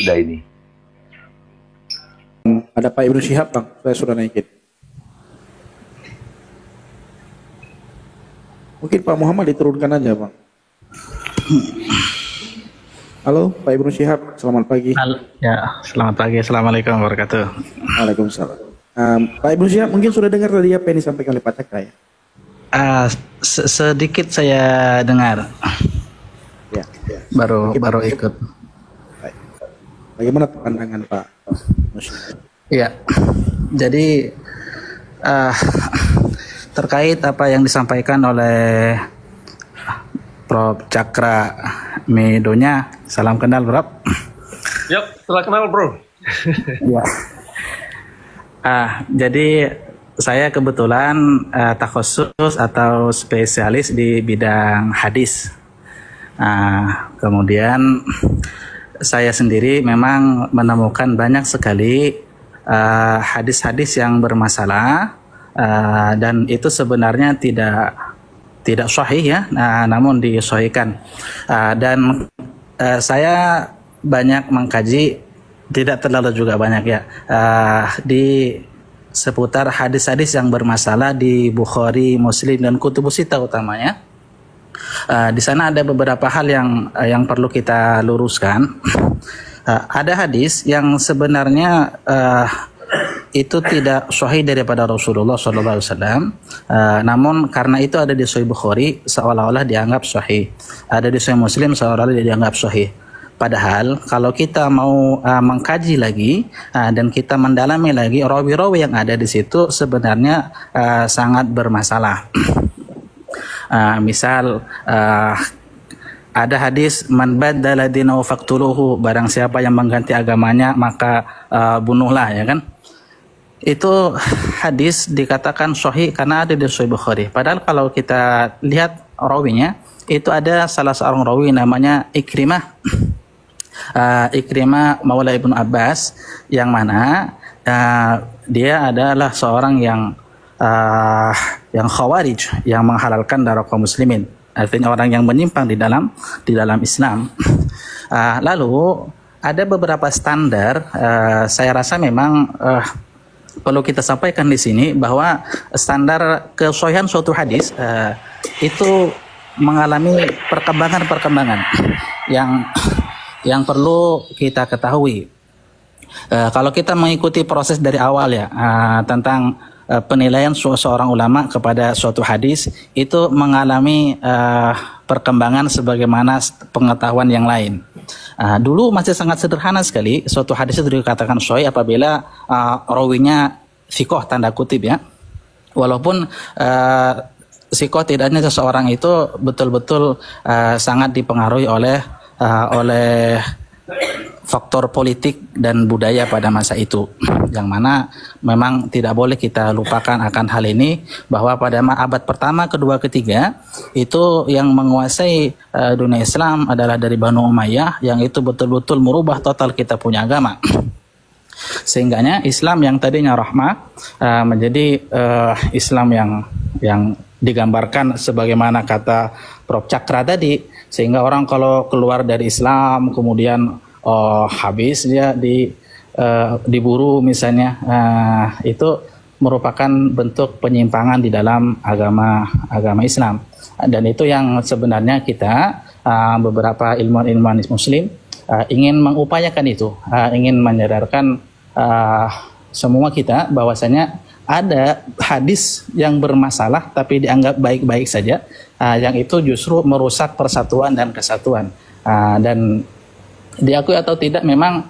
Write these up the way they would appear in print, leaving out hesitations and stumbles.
sudah ini. Ada Pak Ibnu Syihab, Bang. Saya sudah naikin. Mungkin Pak Muhammad diturunkan aja, Bang. Halo, Pak Ibnu Syihab. Selamat pagi. Ya, selamat pagi. Assalamualaikum warahmatullahi wabarakatuh. Waalaikumsalam. Pak Ibnu Syihab mungkin sudah dengar tadi apa yang disampaikan oleh Pak Cakra ya? Sedikit saya dengar. Ya. Baru ikut. Baik. Bagaimana pandangan Pak Syihab? Ya, jadi terkait apa yang disampaikan oleh Prof. Cakra Medonya, salam kenal, Prof. Yap, setelah kenal, Bro. Ya. Jadi saya kebetulan takhusus atau spesialis di bidang hadis. Kemudian saya sendiri memang menemukan banyak sekali hadis-hadis yang bermasalah, dan itu sebenarnya tidak sahih ya, namun disahihkan. Dan saya banyak mengkaji, tidak terlalu juga banyak ya, di seputar hadis-hadis yang bermasalah di Bukhari, Muslim, dan Kutubus Sittah utamanya. Di sana ada beberapa hal yang perlu kita luruskan. Ada hadis yang sebenarnya itu tidak sahih daripada Rasulullah SAW, namun karena itu ada di Sahih Bukhari seolah-olah dianggap sahih, ada di Sahih Muslim seolah-olah dianggap sahih. Padahal kalau kita mau mengkaji lagi dan kita mendalami lagi, rawi-rawi yang ada di situ sebenarnya sangat bermasalah. Misal ada hadis man baddala dinahu faqtuluhu, barang siapa yang mengganti agamanya maka bunuhlah, ya kan? Itu hadis dikatakan sahih karena ada di Sahih Bukhari. Padahal kalau kita lihat rawinya, itu ada salah seorang rawi namanya Ikrimah. Ikrimah Maula Ibnu Abbas, yang mana dia adalah seorang yang khawarij, yang menghalalkan darah kaum muslimin. Artinya orang yang menyimpang di dalam Islam. Lalu ada beberapa standar, saya rasa memang perlu kita sampaikan di sini bahwa standar kesahihan suatu hadis itu mengalami perkembangan yang perlu kita ketahui. Kalau kita mengikuti proses dari awal ya, tentang penilaian seorang ulama kepada suatu hadis, itu mengalami perkembangan sebagaimana pengetahuan yang lain. Dulu masih sangat sederhana sekali, suatu hadis itu dikatakan sahih apabila rawinya thiqah, tanda kutip ya. Walaupun thiqah tidaknya seseorang itu betul-betul sangat dipengaruhi oleh faktor politik dan budaya pada masa itu, yang mana memang tidak boleh kita lupakan akan hal ini, bahwa pada abad pertama, kedua, ketiga itu yang menguasai dunia Islam adalah dari Banu Umayyah, yang itu betul-betul merubah total kita punya agama. Sehingganya Islam yang tadinya rahmah menjadi Islam yang digambarkan sebagaimana kata Prof. Cakra tadi, sehingga orang kalau keluar dari Islam kemudian habis dia diburu misalnya, itu merupakan bentuk penyimpangan di dalam agama Islam. Dan itu yang sebenarnya kita beberapa ilmuwan muslim ingin mengupayakan itu, ingin menyadarkan semua kita bahwasanya ada hadis yang bermasalah tapi dianggap baik-baik saja, yang itu justru merusak persatuan dan kesatuan. Dan diakui atau tidak, memang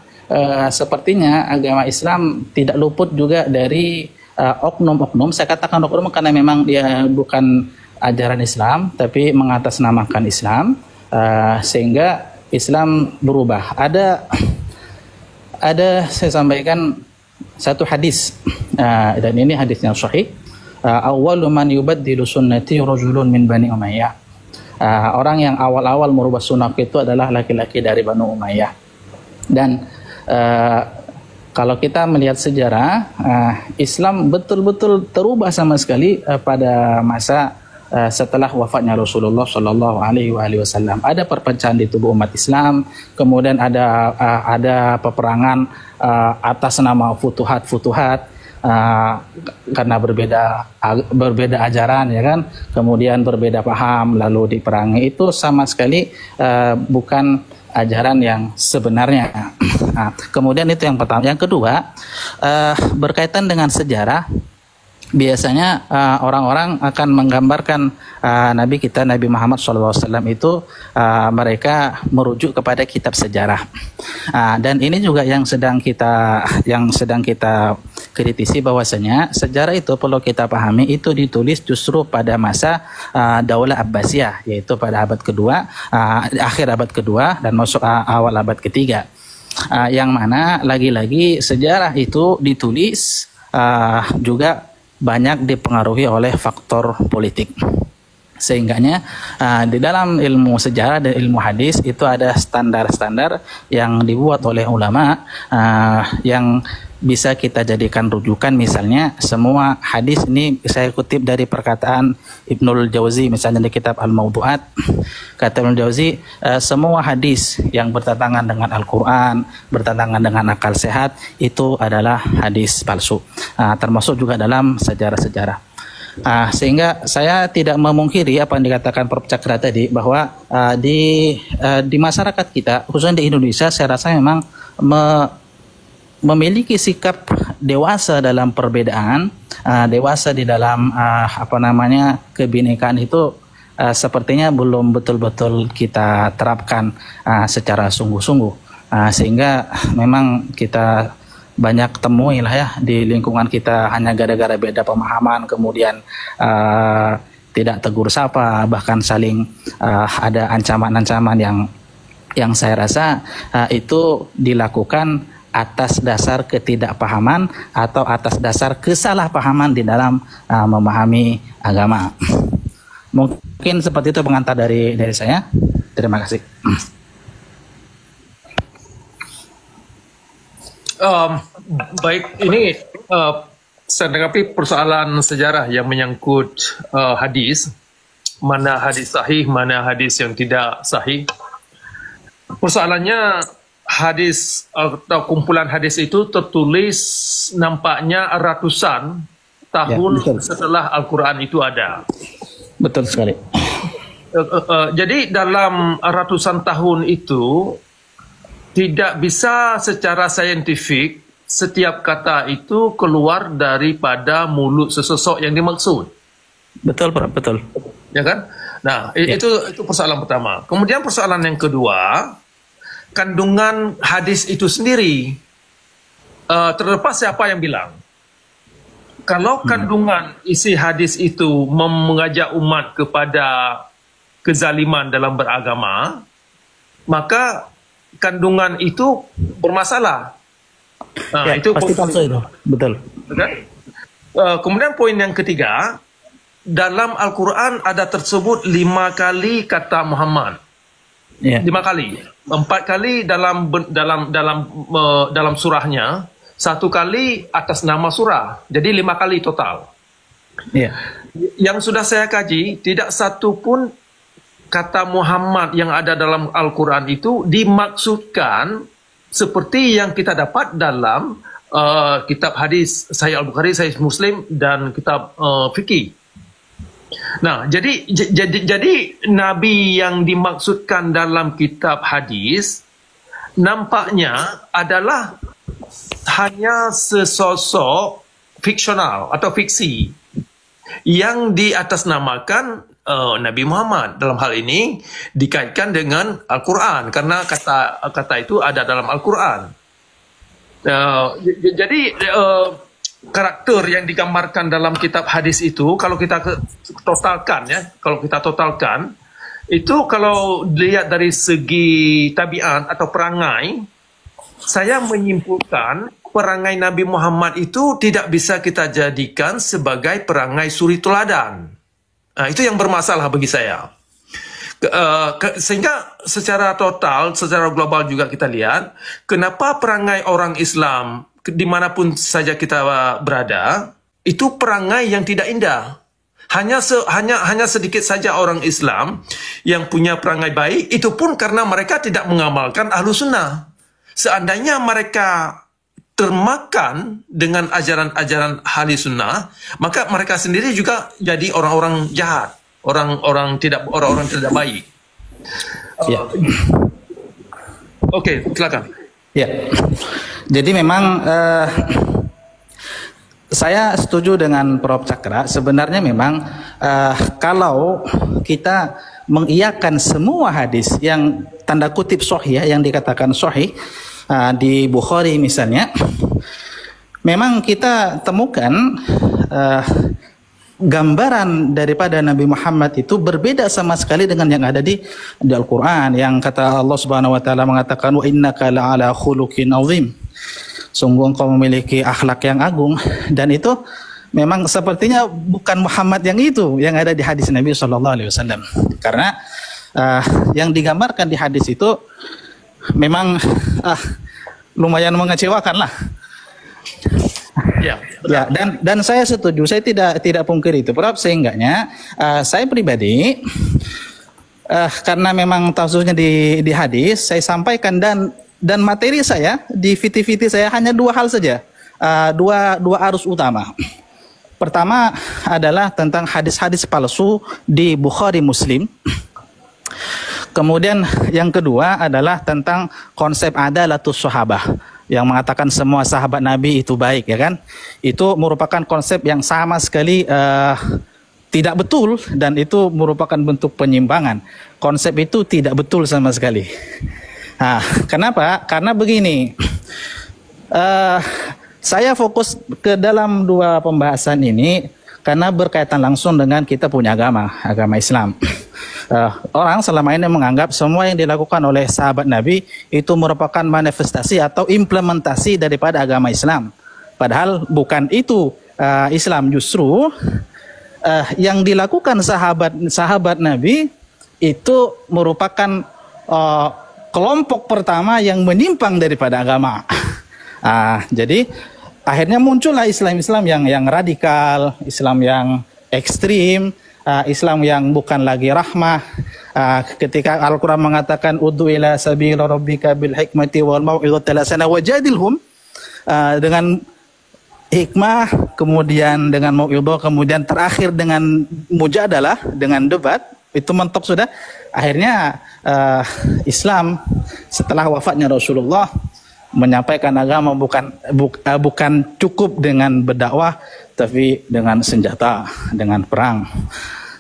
sepertinya agama Islam tidak luput juga dari oknum-oknum. Saya katakan oknum karena memang dia bukan ajaran Islam, tapi mengatasnamakan Islam, sehingga Islam berubah. Ada saya sampaikan satu hadis, dan ini hadisnya sahih. Awwalu man yubaddilu sunnati rajulun min Bani Umayyah. Orang yang awal-awal merubah sunnah itu adalah laki-laki dari Banu Umayyah. Dan kalau kita melihat sejarah, Islam betul-betul terubah sama sekali pada masa setelah wafatnya Rasulullah Shallallahu Alaihi Wasallam. Ada perpecahan di tubuh umat Islam, kemudian ada peperangan atas nama futuhat karena berbeda ajaran, ya kan, kemudian berbeda paham lalu diperangi. Itu sama sekali bukan ajaran yang sebenarnya. Nah, kemudian itu yang pertama. Yang kedua, berkaitan dengan sejarah. Biasanya orang-orang akan menggambarkan Nabi kita Nabi Muhammad SAW itu mereka merujuk kepada kitab sejarah, dan ini juga yang sedang kita kritisi, bahwasanya sejarah itu perlu kita pahami itu ditulis justru pada masa Daulah Abbasiyah, yaitu pada abad kedua, akhir abad kedua dan masuk awal abad ketiga, yang mana lagi-lagi sejarah itu ditulis juga banyak dipengaruhi oleh faktor politik. Sehingganya di dalam ilmu sejarah dan ilmu hadis itu ada standar-standar yang dibuat oleh ulama yang bisa kita jadikan rujukan. Misalnya semua hadis, ini saya kutip dari perkataan Ibnul Jauzi misalnya di kitab Al-Mawdu'at. Kata Ibnul Jauzi, semua hadis yang bertentangan dengan Al-Quran, bertentangan dengan akal sehat, itu adalah hadis palsu, termasuk juga dalam sejarah-sejarah. Sehingga saya tidak memungkiri apa yang dikatakan Prof. Cakra tadi, bahwa di masyarakat kita, khususnya di Indonesia, saya rasa memang memiliki sikap dewasa dalam perbedaan, dewasa di dalam kebinekaan itu sepertinya belum betul-betul kita terapkan secara sungguh-sungguh, sehingga memang kita banyak temui lah ya di lingkungan kita, hanya gara-gara beda pemahaman kemudian tidak tegur sapa, bahkan saling ada ancaman-ancaman yang saya rasa itu dilakukan atas dasar ketidakpahaman atau atas dasar kesalahpahaman di dalam memahami agama. Mungkin seperti itu pengantar dari saya. Terima kasih. Baik, ini saya tanggapi persoalan sejarah yang menyangkut hadis, mana hadis sahih, mana hadis yang tidak sahih. Persoalannya, hadis atau kumpulan hadis itu tertulis nampaknya ratusan tahun setelah Al-Quran itu ada. Betul sekali. Jadi dalam ratusan tahun itu tidak bisa secara saintifik setiap kata itu keluar daripada mulut sesosok yang dimaksud. Betul, Pak, betul. Ya kan? Nah, itu persoalan pertama. Kemudian persoalan yang kedua, kandungan hadis itu sendiri, terlepas siapa yang bilang. Kalau kandungan isi hadis itu mengajak umat kepada kezaliman dalam beragama, maka kandungan itu bermasalah. Itu pasti palsu itu, betul. Okay? Kemudian poin yang ketiga, dalam Al-Quran ada tersebut 5 kali kata Muhammad. 5 kali. 4 kali dalam surahnya, 1 kali atas nama surah. Jadi 5 kali total. Yang sudah saya kaji, tidak satu pun kata Muhammad yang ada dalam Al-Quran itu dimaksudkan seperti yang kita dapat dalam kitab hadis Sahih Al-Bukhari, Sahih Muslim, dan kitab fikih. Nah, jadi Nabi yang dimaksudkan dalam kitab hadis nampaknya adalah hanya sesosok fiksional atau fiksi yang diatasnamakan Nabi Muhammad. Dalam hal ini dikaitkan dengan Al-Quran karena kata itu ada dalam Al-Quran. Jadi karakter yang digambarkan dalam kitab hadis itu, kalau kita totalkan itu, kalau dilihat dari segi tabiat atau perangai, saya menyimpulkan perangai Nabi Muhammad itu tidak bisa kita jadikan sebagai perangai suri teladan. Itu yang bermasalah bagi saya. Sehingga secara total, secara global juga kita lihat, kenapa perangai orang Islam dimanapun saja kita berada, itu perangai yang tidak indah. Hanya sedikit saja orang Islam yang punya perangai baik, itu pun karena mereka tidak mengamalkan Ahlus Sunnah. Seandainya mereka termakan dengan ajaran-ajaran Ahlus Sunnah, maka mereka sendiri juga jadi orang-orang jahat, orang-orang tidak baik. Ya. Oke, silakan. Ya. Jadi memang saya setuju dengan Prof. Cakra. Sebenarnya memang kalau kita mengiyakan semua hadis yang tanda kutip sahih, yang dikatakan sahih di Bukhari misalnya, memang kita temukan gambaran daripada Nabi Muhammad itu berbeda sama sekali dengan yang ada di Al-Quran, yang kata Allah Subhanahu Wa Taala mengatakan wa innaka la'ala khuluqin azim. Sungguh engkau memiliki akhlak yang agung, dan itu memang sepertinya bukan Muhammad yang itu yang ada di hadis Nabi Shallallahu Alaihi Wasallam, karena yang digambarkan di hadis itu memang lumayan mengecewakan lah. Ya, dan saya setuju, saya tidak pungkiri itu, Prof. Sehingganya saya pribadi karena memang tafsirnya di hadis, saya sampaikan dan materi saya di VT saya hanya dua hal saja, dua arus utama. Pertama adalah tentang hadis-hadis palsu di Bukhari Muslim. Kemudian yang kedua adalah tentang konsep adalatus sahabah, yang mengatakan semua sahabat Nabi itu baik, ya kan? Itu merupakan konsep yang sama sekali tidak betul, dan itu merupakan bentuk penyimpangan. Konsep itu tidak betul sama sekali. Nah, kenapa? Karena begini, saya fokus ke dalam dua pembahasan ini karena berkaitan langsung dengan kita punya agama Islam. Orang selama ini menganggap semua yang dilakukan oleh sahabat Nabi itu merupakan manifestasi atau implementasi daripada agama Islam. Padahal bukan itu Islam. Justru yang dilakukan sahabat Nabi itu merupakan kelompok pertama yang menyimpang daripada agama. Jadi akhirnya muncullah Islam yang radikal, Islam yang ekstrim, Islam yang bukan lagi rahmah. Ketika Al-Quran mengatakan ud'u ila sabila rabbika bil hikmati wal mau'izatil hasanah wajadilhum, dengan hikmah, kemudian dengan mau'izah, kemudian terakhir dengan mujadalah, dengan debat, itu mentok sudah. Akhirnya Islam setelah wafatnya Rasulullah menyampaikan agama bukan cukup dengan berdakwah, tapi dengan senjata, dengan perang.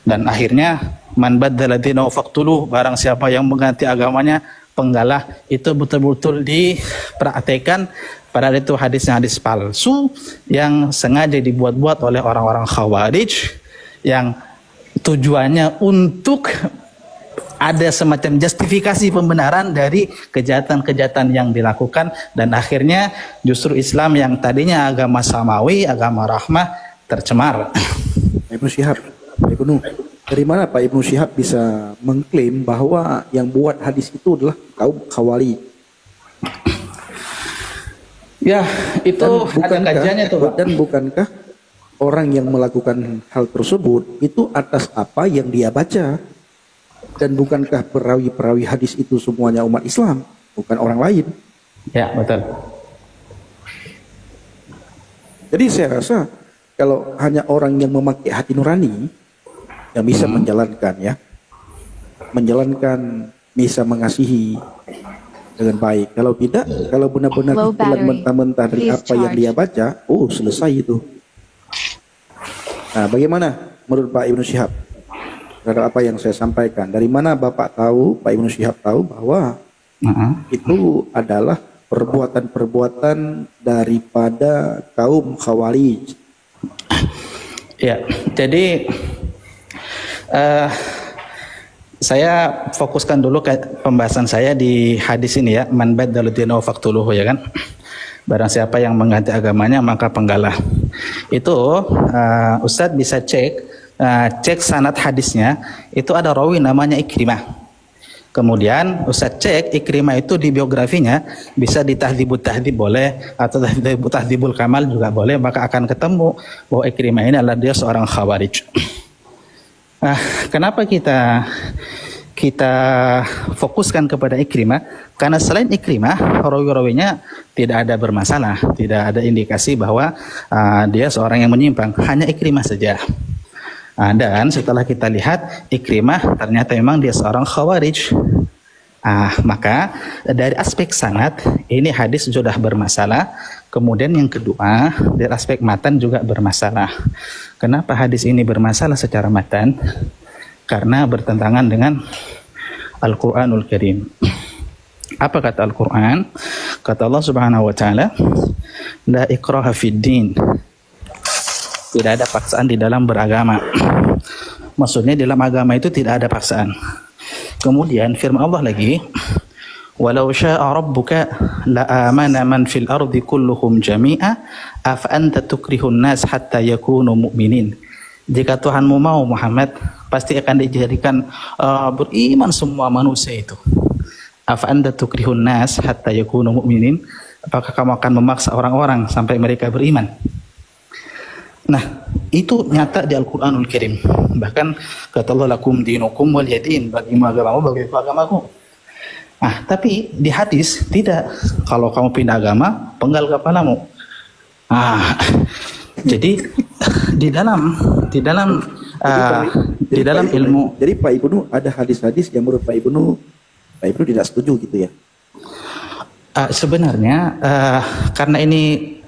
Dan akhirnya man baddala dinahu faqtuluh, barang siapa yang mengganti agamanya penggalah. Itu betul-betul dipraktekkan. Padahal itu hadis palsu yang sengaja dibuat-buat oleh orang-orang Khawarij, yang tujuannya untuk ada semacam justifikasi pembenaran dari kejahatan-kejahatan yang dilakukan, dan akhirnya justru Islam yang tadinya agama samawi, agama rahmah, tercemar. Ibnu Syihab, dari mana Pak Ibnu Syihab bisa mengklaim bahwa yang buat hadis itu adalah kaum Khawarij? Ya, itu ada kajiannya tuh, Pak. Dan bukankah orang yang melakukan hal tersebut itu atas apa yang dia baca? Dan bukankah perawi-perawi hadis itu semuanya umat Islam, bukan orang lain? Ya, betul. Jadi saya rasa kalau hanya orang yang memakai hati nurani yang bisa menjalankan, bisa mengasihi dengan baik. Kalau tidak, kalau benar-benar ditelan mentah-mentah dari apa yang dia baca, selesai itu. Nah, bagaimana menurut Pak Ibnu Syihab terhadap apa yang saya sampaikan? Dari mana Bapak tahu, Pak Ibnu Syihab tahu bahwa itu adalah perbuatan-perbuatan daripada kaum Khawarij? Ya, jadi saya fokuskan dulu ke pembahasan saya di hadis ini ya, man baddala dinahu faqtuluhu, ya kan? Barang siapa yang mengganti agamanya maka penggalah. Itu Ustadz bisa cek sanad hadisnya, itu ada rawi namanya Ikrimah. Kemudian Ustadz cek Ikrimah itu di biografinya, bisa di Tahdzibut Tahdzib boleh, atau Tahdzibul Kamal juga boleh, maka akan ketemu bahwa Ikrimah ini adalah dia seorang Khawarij. Kenapa kita fokuskan kepada Ikrimah? Karena selain Ikrimah, rawi-rawinya tidak ada bermasalah, tidak ada indikasi bahwa dia seorang yang menyimpang, hanya Ikrimah saja. Dan setelah kita lihat Ikrimah ternyata memang dia seorang Khawarij. Maka dari aspek sanad ini hadis sudah bermasalah. Kemudian yang kedua, dari aspek matan juga bermasalah. Kenapa hadis ini bermasalah secara matan? Karena bertentangan dengan Al-Quranul Karim. Apa kata Al-Quran? Kata Allah Subhanahu wa taala, la ikraha fid din. Tidak ada paksaan di dalam beragama. Maksudnya dalam agama itu tidak ada paksaan. Kemudian firman Allah lagi, walau syaa rabbuka la amana man fil ardi kulluhum jami'a afa anta tukrihun nas hatta yakunu mu'minin. Jika Tuhanmu mau Muhammad, pasti akan dijadikan beriman semua manusia itu. Afa anta tukrihun nas hatta yakunu mu'minin. Apakah kamu akan memaksa orang-orang sampai mereka beriman? Nah, itu nyata di Al-Quranul Karim. Bahkan kata Allah, lakum dinukum waliyadin, bagimu agamamu, bagiku agamaku. Tapi di hadis tidak. Kalau kamu pindah agama, penggal kepalamu. Jadi di dalam ilmu. Jadi Pak Ibnu ada hadis-hadis yang menurut Pak Ibnu tidak setuju gitu ya? Sebenarnya karena ini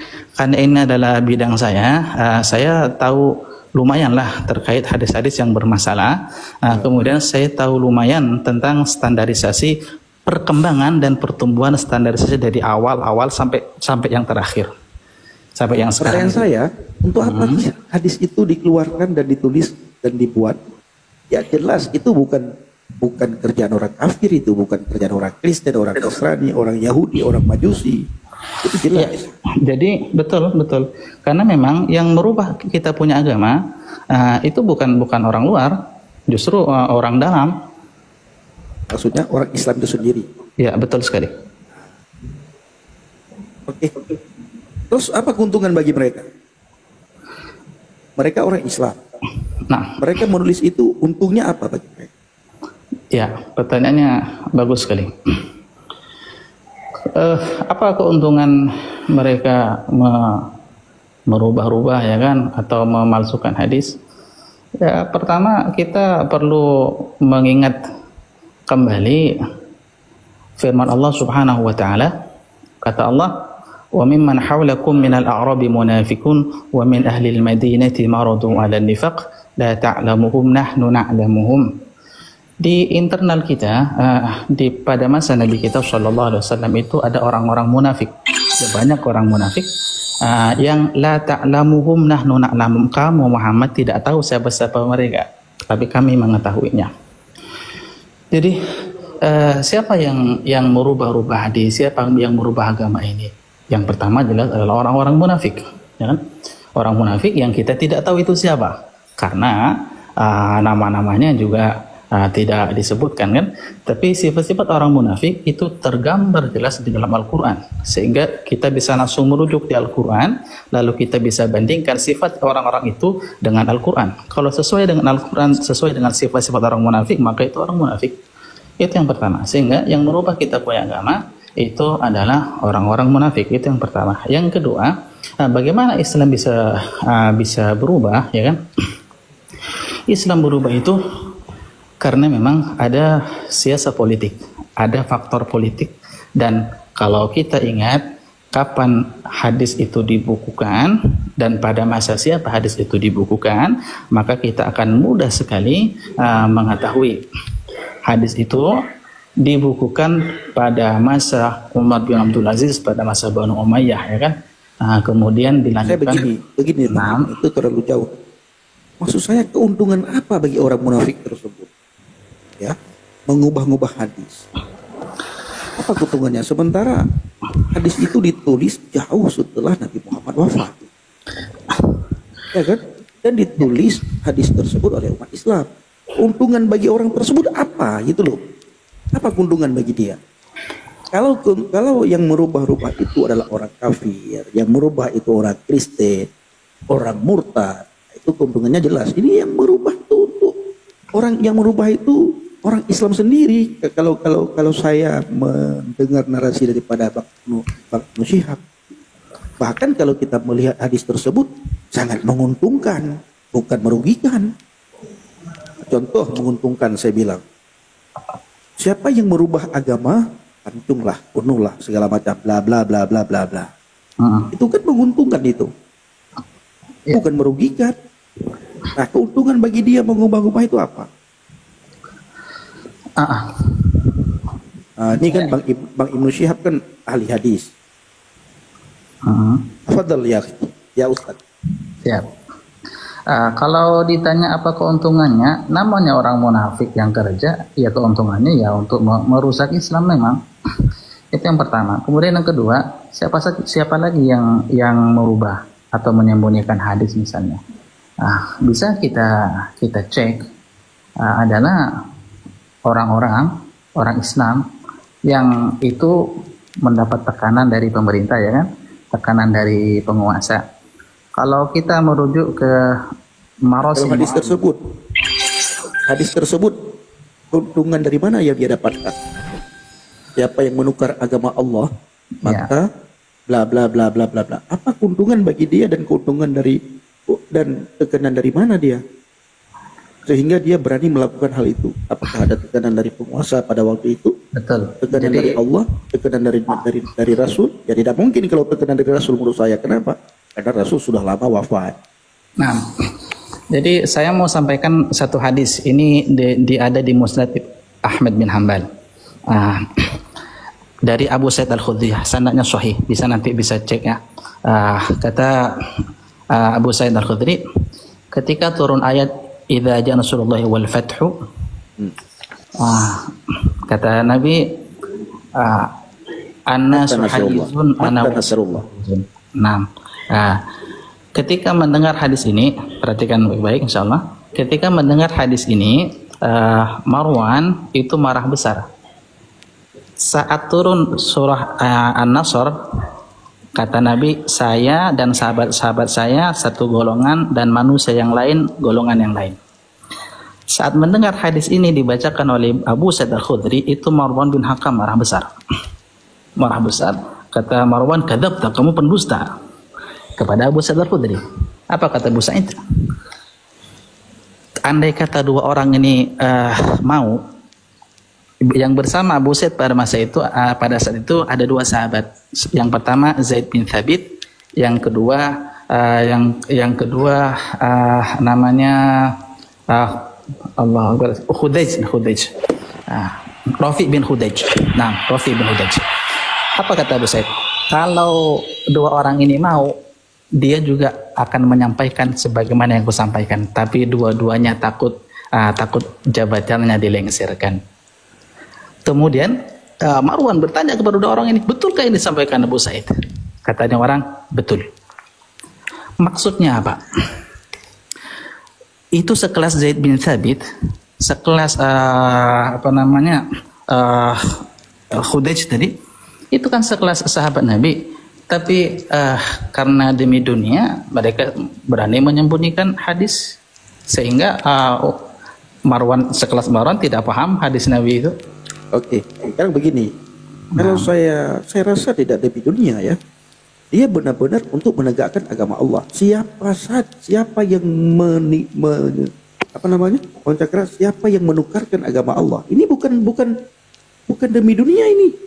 adalah bidang saya tahu lumayan lah terkait hadis-hadis yang bermasalah. Kemudian saya tahu lumayan tentang standarisasi perkembangan dan pertumbuhan standarisasi dari awal sampai yang terakhir. Sampai yang sekarang. Pertanyaan saya, untuk apa hadis itu dikeluarkan dan ditulis dan dibuat? Ya jelas itu bukan kerjaan orang kafir, itu bukan kerjaan orang Kristen, orang Nasrani, orang Yahudi, orang Majusi. Itu jelas. Ya, jadi betul. Karena memang yang merubah kita punya agama itu bukan orang luar, justru orang dalam. Maksudnya orang Islam itu sendiri. Ya, betul sekali. Oke. Terus apa keuntungan bagi mereka? Mereka orang Islam. Nah, mereka menulis itu untungnya apa bagi mereka? Ya, pertanyaannya bagus sekali. Apa keuntungan mereka merubah-rubah ya kan, atau memalsukan hadis? Ya, pertama kita perlu mengingat kembali firman Allah Subhanahu wa taala. Kata Allah, wa mimman hawlakum minal a'rabi munafikun wa min ahli al-madinati maradu 'ala an-nifaq la ta'lamuhum nahnu na'lamuhum. Di internal kita, pada masa Nabi kita Shallallahu Alaihi Wasallam itu ada orang-orang munafik, banyak orang munafik yang la ta'lamuhum nahnu na'lamuhum. Kamu Muhammad tidak tahu siapa-siapa mereka, tapi kami mengetahuinya. Jadi siapa yang merubah-rubah hadis, siapa yang merubah agama ini? Yang pertama jelas adalah orang-orang munafik, ya kan? Orang munafik yang kita tidak tahu itu siapa, karena nama-namanya juga tidak disebutkan kan, tapi sifat-sifat orang munafik itu tergambar jelas di dalam Al-Quran, sehingga kita bisa langsung merujuk di Al-Quran, lalu kita bisa bandingkan sifat orang-orang itu dengan Al-Quran. Kalau sesuai dengan Al-Quran, sesuai dengan sifat-sifat orang munafik, maka itu orang munafik. Itu yang pertama. Sehingga yang merubah kita punya agama itu adalah orang-orang munafik. Itu yang pertama. Yang kedua, bagaimana Islam bisa berubah, ya kan? Islam berubah itu karena memang ada siasa politik, ada faktor politik, dan kalau kita ingat kapan hadis itu dibukukan dan pada masa siapa hadis itu dibukukan, maka kita akan mudah sekali mengetahui hadis itu dibukukan pada masa Umar bin Abdul Aziz, pada masa Banu Umayyah, ya kan? Kemudian dilanjutkan. Saya begini, itu terlalu jauh. Maksud saya keuntungan apa bagi orang munafik tersebut? Ya, mengubah-ubah hadis. Apa keuntungannya? Sementara hadis itu ditulis jauh setelah Nabi Muhammad wafat. Ya kan? Dan ditulis hadis tersebut oleh umat Islam. Keuntungan bagi orang tersebut apa? Gitu loh. Apa keuntungan bagi dia? Kalau yang merubah-rubah itu adalah orang kafir, yang merubah itu orang Kristen, orang murtad, itu keuntungannya jelas. Ini yang merubah itu untuk orang yang merubah itu orang Islam sendiri. Kalau saya mendengar narasi daripada Bang Ibnu Syihab, bahkan kalau kita melihat hadis tersebut sangat menguntungkan, bukan merugikan. Contoh menguntungkan, saya bilang, siapa yang merubah agama, hancurlah, bunuhlah, segala macam, bla bla bla bla bla bla. Itu kan menguntungkan itu, bukan merugikan. Nah, keuntungan bagi dia mengubah-ubah itu apa? Ini kan Bang Ibnu Syihab kan ahli hadis. Fadal ya Ustaz. Siap. Kalau ditanya apa keuntungannya, namanya orang munafik yang kerja, ya keuntungannya ya untuk merusak Islam memang. Itu yang pertama. Kemudian yang kedua, siapa lagi yang merubah atau menyembunyikan hadis misalnya? Bisa kita cek adalah orang Islam yang itu mendapat tekanan dari pemerintah, ya kan? Tekanan dari penguasa. Kalau kita merujuk ke marosim hadis tersebut, keuntungan dari mana yang dia dapatkan? Siapa yang menukar agama Allah, maka bla bla bla bla bla bla. Apa keuntungan bagi dia dan keuntungan dan tekanan dari mana dia? Sehingga dia berani melakukan hal itu. Apakah ada tekanan dari penguasa pada waktu itu? Betul. Tekanan dari Allah, tekanan dari Rasul? Ya tidak mungkin kalau tekanan dari Rasul menurut saya. Kenapa? Karena Rasul sudah lama wafat. Nah, jadi saya mau sampaikan satu hadis. Ini ada di Musnad Ahmad bin Hanbal. Dari Abu Sa'id Al-Khudri, sanadnya sahih. Nanti bisa cek ya. Kata Abu Sa'id Al-Khudri, ketika turun ayat idza ja'a nasrullahi wal fathu, kata Nabi, annasu hayyizun ana nasrullah. Ketika mendengar hadis ini, perhatikan baik-baik insyaallah. Ketika mendengar hadis ini, Marwan itu marah besar. Saat turun surah An-Nasr, kata Nabi, saya dan sahabat-sahabat saya satu golongan dan manusia yang lain golongan yang lain. Saat mendengar hadis ini dibacakan oleh Abu Sa'id Al-Khudri, itu Marwan bin Hakam marah besar. Marah besar. Kata Marwan, kadzabta, kamu pendusta. Kepada Abu Sa'id Al-Khudri. Apa kata Abu Sa'id? Andai kata dua orang ini mau, yang bersama Abu Sa'id pada saat itu ada dua sahabat. Yang pertama Zaid bin Thabit, yang kedua namanya Allah Akbar, Khudaij. Rafi bin Khudaij. Rafi bin Khudaij. Apa kata Abu Sa'id? Kalau dua orang ini mau, dia juga akan menyampaikan sebagaimana yang kusampaikan, tapi dua-duanya takut jabatannya dilengsirkan. Kemudian Marwan bertanya kepada dua orang ini, betulkah yang disampaikan Abu Sa'id? Katanya orang, betul. Maksudnya apa? Itu sekelas Zaid bin Thabit, sekelas Khudaij tadi, itu kan sekelas sahabat Nabi, tapi karena demi dunia mereka berani menyembunyikan hadis, sehingga sekelas Marwan tidak paham hadis Nabi itu. Oke, sekarang begini, kalau saya rasa tidak demi dunia ya, dia benar-benar untuk menegakkan agama Allah. Siapa yang siapa yang menukarkan agama Allah? Ini bukan demi dunia ini.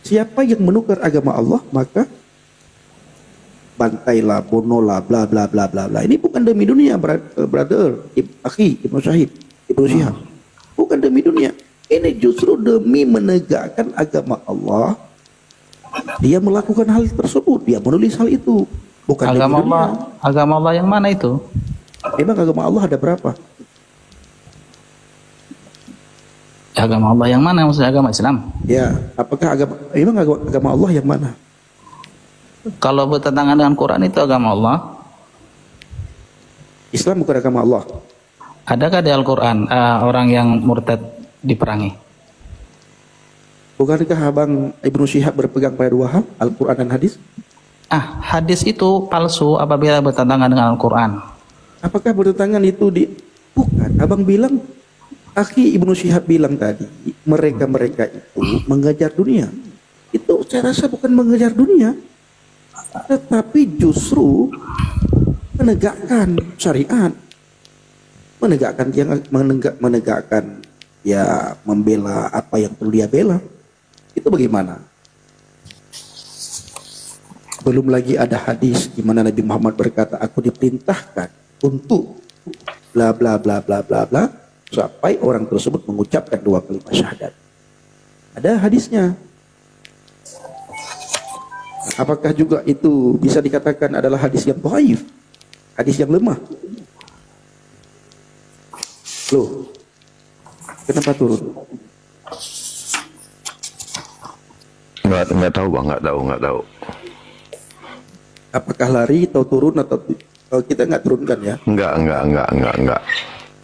Siapa yang menukar agama Allah, maka bantailah, bunuhlah, bla bla bla bla bla. Ini bukan demi dunia, brother, Ibnu Syihab. Bukan demi dunia. Ini justru demi menegakkan agama Allah. Dia melakukan hal tersebut, dia menulis hal itu. Bukan agama Allah. Agama Allah yang mana itu? Emang agama Allah ada berapa? Agama Allah yang mana? Maksudnya agama Islam? Ya, apakah agama Allah yang mana? Kalau bertentangan dengan Quran itu agama Allah. Islam bukan agama Allah. Adakah di Al-Quran orang yang murtad diperangi? Bukankah Abang Ibnu Syihab berpegang pada dua hal, Al-Quran dan hadis? Hadis itu palsu apabila bertentangan dengan Al-Quran. Apakah bertentangan itu bukan? Abang bilang Akhi Ibnu Syihab bilang tadi, mereka-mereka itu mengejar dunia. Itu saya rasa bukan mengejar dunia, tetapi justru menegakkan syariat, menegakkan ya, membela apa yang perlu dia bela. Itu bagaimana? Belum lagi ada hadis di mana Nabi Muhammad berkata, aku diperintahkan untuk bla bla bla bla bla bla sampai orang tersebut mengucapkan 2 kalimat syahadat. Ada hadisnya. Apakah juga itu bisa dikatakan adalah hadis yang dhaif, hadis yang lemah? Loh, kenapa turun? Nggak tahu bang, nggak tahu. Apakah lari atau turun atau kita nggak turunkan ya? Enggak.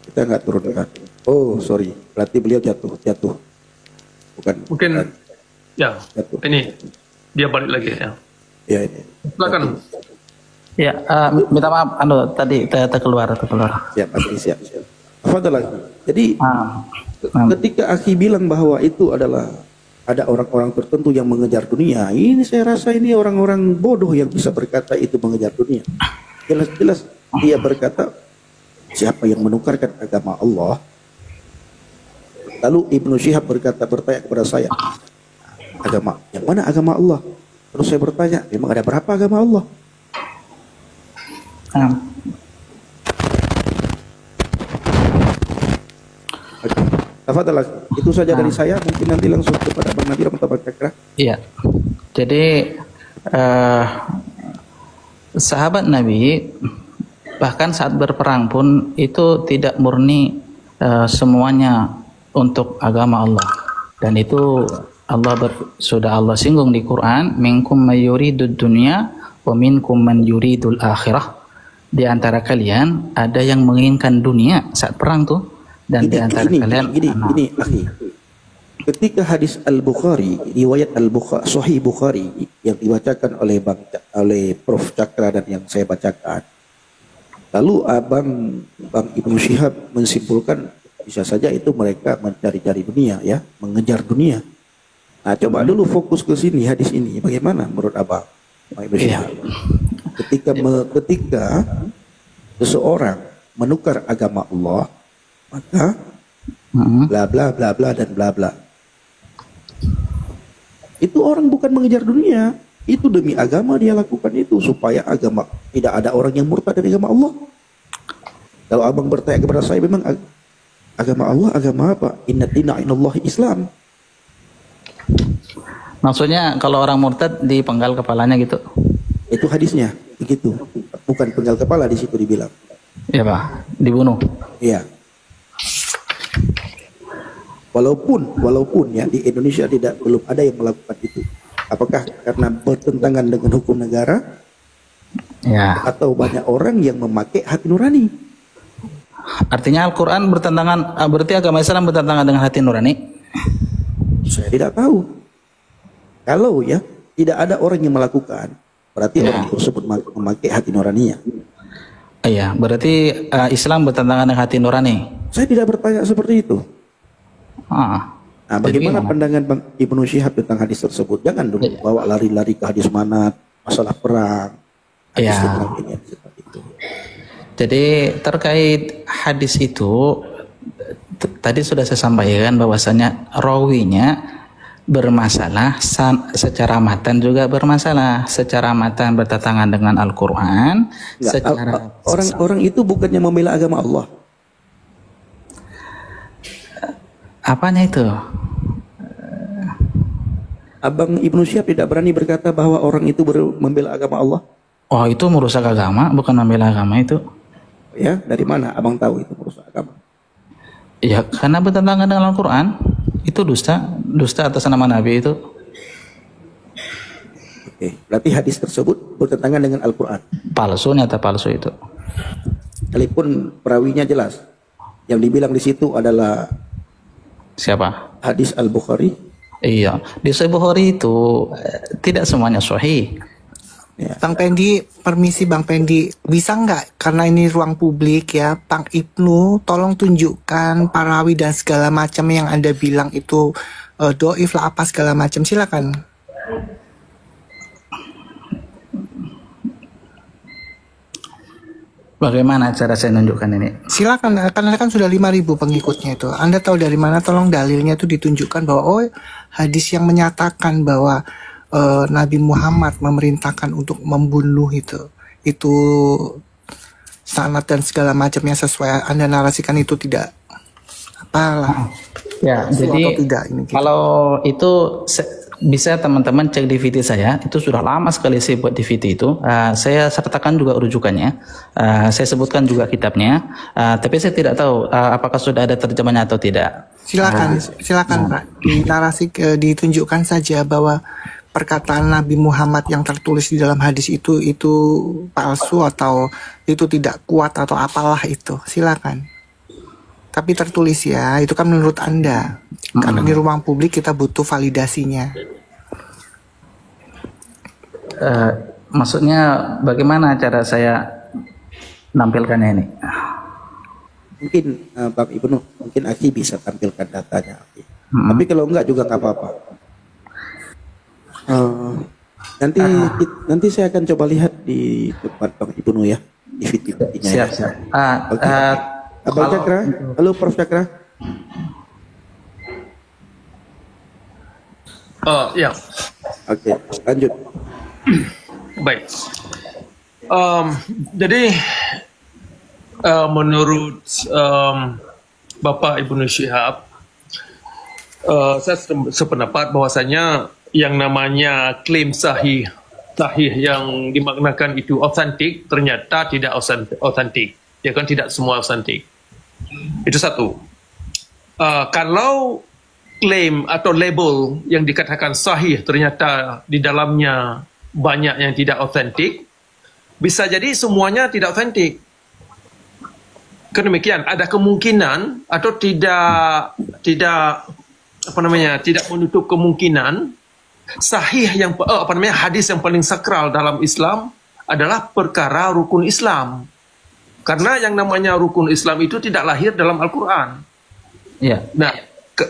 Kita nggak turunkan. Oh sorry, berarti beliau jatuh. Bukan. Mungkin bukan. Ya. Jatuh. Ini dia balik lagi ya. Ya ini. Silakan. Ya, minta maaf, tadi terkeluar. Siap. Fadal lagi. Jadi ketika Akhi bilang bahwa itu adalah ada orang-orang tertentu yang mengejar dunia, ini saya rasa ini orang-orang bodoh yang bisa berkata itu mengejar dunia. Jelas-jelas dia berkata, siapa yang menukarkan agama Allah? Lalu Ibnu Syihab bertanya kepada saya, agama yang mana agama Allah? Terus saya bertanya, memang ada berapa agama Allah? Tafadhal, itu saja dari saya. Mungkin nanti langsung kepada Bang Nadir atau Bang Cakra. Iya. Jadi sahabat Nabi bahkan saat berperang pun itu tidak murni semuanya untuk agama Allah. Dan itu sudah Allah singgung di Quran, minkum may yuridud dunya wa minkum man yuridul akhirah. Di antara kalian ada yang menginginkan dunia saat perang tuh. Dan di antara kalian ini akhi. Ketika hadis Al-Bukhari, riwayat Al-Bukhari, Sahih Bukhari yang dibacakan oleh Prof Cakra dan yang saya bacakan, lalu Bang Ibnu Syihab menyimpulkan bisa saja itu mereka mencari-cari dunia ya, mengejar dunia. Nah, coba dulu fokus ke sini, hadis ini bagaimana menurut Abang Ibnu Syihab? Ketika seseorang menukar agama Allah, maka bla bla bla bla dan bla bla. Itu orang bukan mengejar dunia, itu demi agama dia lakukan itu, supaya agama tidak ada orang yang murtad dari agama Allah. Kalau abang bertanya kepada saya, memang agama Allah agama apa? Inna dina inallahi Islam. Maksudnya kalau orang murtad dipenggal kepalanya gitu? Itu hadisnya begitu, bukan penggal kepala di situ dibilang. Iya Pak, dibunuh. Iya. Walaupun ya di Indonesia belum ada yang melakukan itu. Apakah karena bertentangan dengan hukum negara? Ya. Atau banyak orang yang memakai hati nurani? Artinya Al-Quran bertentangan, berarti agama Islam bertentangan dengan hati nurani? Saya tidak tahu. Kalau ya tidak ada orang yang melakukan, berarti orang tersebut memakai hati nuraninya. Iya, berarti Islam bertentangan dengan hati nurani. Saya tidak bertanya seperti itu. Nah, bagaimana pandangan Bang Ibnu Syihab tentang hadis tersebut? Jangan dulu bawa lari-lari ke hadis manat, masalah perang. Hadis tentang ini, seperti itu. Jadi terkait hadis itu, tadi sudah saya sampaikan bahwasanya rawinya bermasalah, secara matan juga bermasalah. Secara matan bertentangan dengan Al-Quran. Orang itu bukannya membela agama Allah. Apanya itu? Abang Ibnu Syihab tidak berani berkata bahwa orang itu membela agama Allah. Oh, itu merusak agama, bukan membela agama itu. Ya, dari mana abang tahu itu merusak agama? Ya, karena bertentangan dengan Al-Quran. Itu dusta atas nama Nabi itu. Oke, berarti hadis tersebut bertentangan dengan Al-Quran. Nyata palsu itu. Sekalipun perawinya jelas. Yang dibilang di situ adalah siapa? Hadis Al-Bukhari. Iya, di Sahih Bukhari itu tidak semuanya sahih. Ya. Bang Pendi, permisi Bang Pendi, bisa nggak karena ini ruang publik ya, Bang Ibnu tolong tunjukkan parawi dan segala macam yang Anda bilang itu doif lah apa segala macam, silakan. Bagaimana cara saya nunjukkan ini? Silakan, karena kan sudah 5.000 pengikutnya itu. Anda tahu dari mana? Tolong dalilnya itu ditunjukkan bahwa hadis yang menyatakan bahwa Nabi Muhammad memerintahkan untuk membunuh itu sanad dan segala macamnya sesuai Anda narasikan itu tidak apalah. Ya, jadi tidak, ini gitu. Kalau itu bisa teman-teman cek DVD saya, itu sudah lama sekali saya buat DVD itu. Saya sertakan juga rujukannya, saya sebutkan juga kitabnya, tapi saya tidak tahu apakah sudah ada terjemahnya atau tidak. Silakan Pak, di narasi ditunjukkan saja bahwa perkataan Nabi Muhammad yang tertulis di dalam hadis itu palsu atau itu tidak kuat atau apalah itu. Silakan. Tapi tertulis ya, itu kan menurut Anda. Karena di ruang publik kita butuh validasinya. Maksudnya bagaimana cara saya menampilkannya ini? Mungkin Bang Ibnu, mungkin Aki bisa tampilkan datanya. Tapi kalau enggak juga nggak apa-apa. Nanti saya akan coba lihat di tempat Bang Ibnu ya, di video-nya. Siap. Okay. Abang Cakra, halo Prof Cakra. Ya. Oke, lanjut. Baik. Jadi menurut Bapak Ibnu Syihab, saya sependapat bahwasanya yang namanya klaim sahih yang dimaknakan itu otentik ternyata tidak otentik. Ya kan, tidak semua otentik. Itu satu. Kalau klaim atau label yang dikatakan sahih ternyata di dalamnya banyak yang tidak otentik, bisa jadi semuanya tidak otentik. Demikian, ada kemungkinan atau tidak menutup kemungkinan sahih yang hadis yang paling sakral dalam Islam adalah perkara rukun Islam. Karena yang namanya rukun Islam itu tidak lahir dalam Al-Quran. Ya. Nah,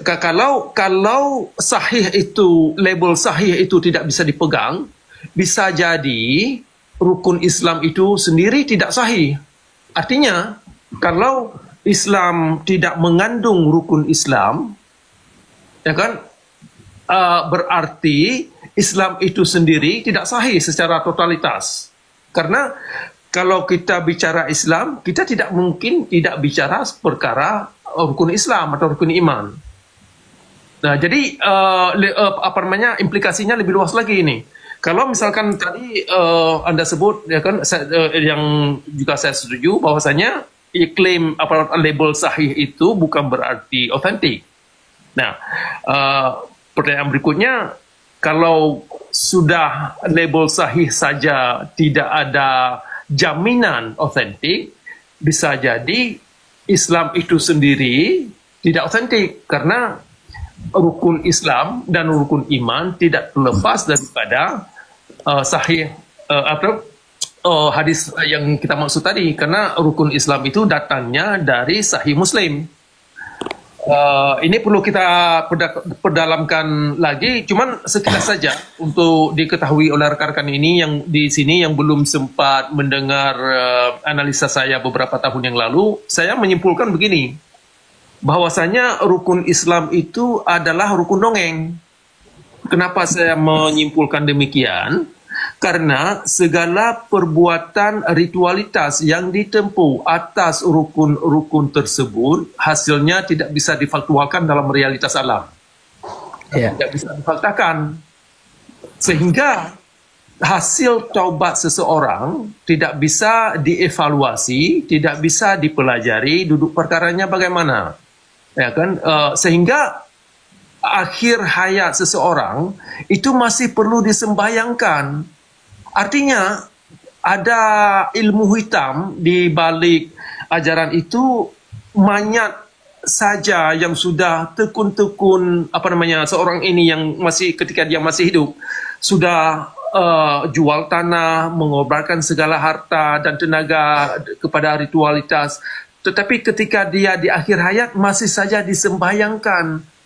kalau sahih itu, label sahih itu tidak bisa dipegang, bisa jadi rukun Islam itu sendiri tidak sahih. Artinya, kalau Islam tidak mengandung rukun Islam, ya kan, berarti Islam itu sendiri tidak sahih secara totalitas. Karena kalau kita bicara Islam, kita tidak mungkin tidak bicara perkara rukun Islam atau rukun iman. Nah, jadi implikasinya lebih luas lagi ini. Kalau misalkan tadi Anda sebut, ya kan, yang juga saya setuju bahwasanya klaim label sahih itu bukan berarti otentik. Nah, pertanyaan berikutnya, kalau sudah label sahih saja tidak ada jaminan otentik, bisa jadi Islam itu sendiri tidak otentik karena rukun Islam dan rukun iman tidak terlepas daripada sahih atau hadis yang kita maksud tadi, karena rukun Islam itu datangnya dari Sahih Muslim. Ini perlu kita perdalamkan lagi, cuman sekilas saja untuk diketahui oleh rekan-rekan ini yang di sini yang belum sempat mendengar analisa saya beberapa tahun yang lalu. Saya menyimpulkan begini, bahwasanya rukun Islam itu adalah rukun dongeng. Kenapa saya menyimpulkan demikian? Karena segala perbuatan ritualitas yang ditempuh atas rukun-rukun tersebut hasilnya tidak bisa difaktualkan dalam realitas alam. Tidak bisa difaktakan. Sehingga hasil taubat seseorang tidak bisa dievaluasi, tidak bisa dipelajari duduk perkaranya bagaimana. Ya kan? Sehingga akhir hayat seseorang itu masih perlu disembayangkan. Artinya ada ilmu hitam di balik ajaran itu. Mayat saja yang sudah tekun-tekun seorang ini yang masih ketika dia masih hidup sudah jual tanah, mengorbankan segala harta dan tenaga kepada ritualitas. Tetapi ketika dia di akhir hayat masih saja disembahyangkan.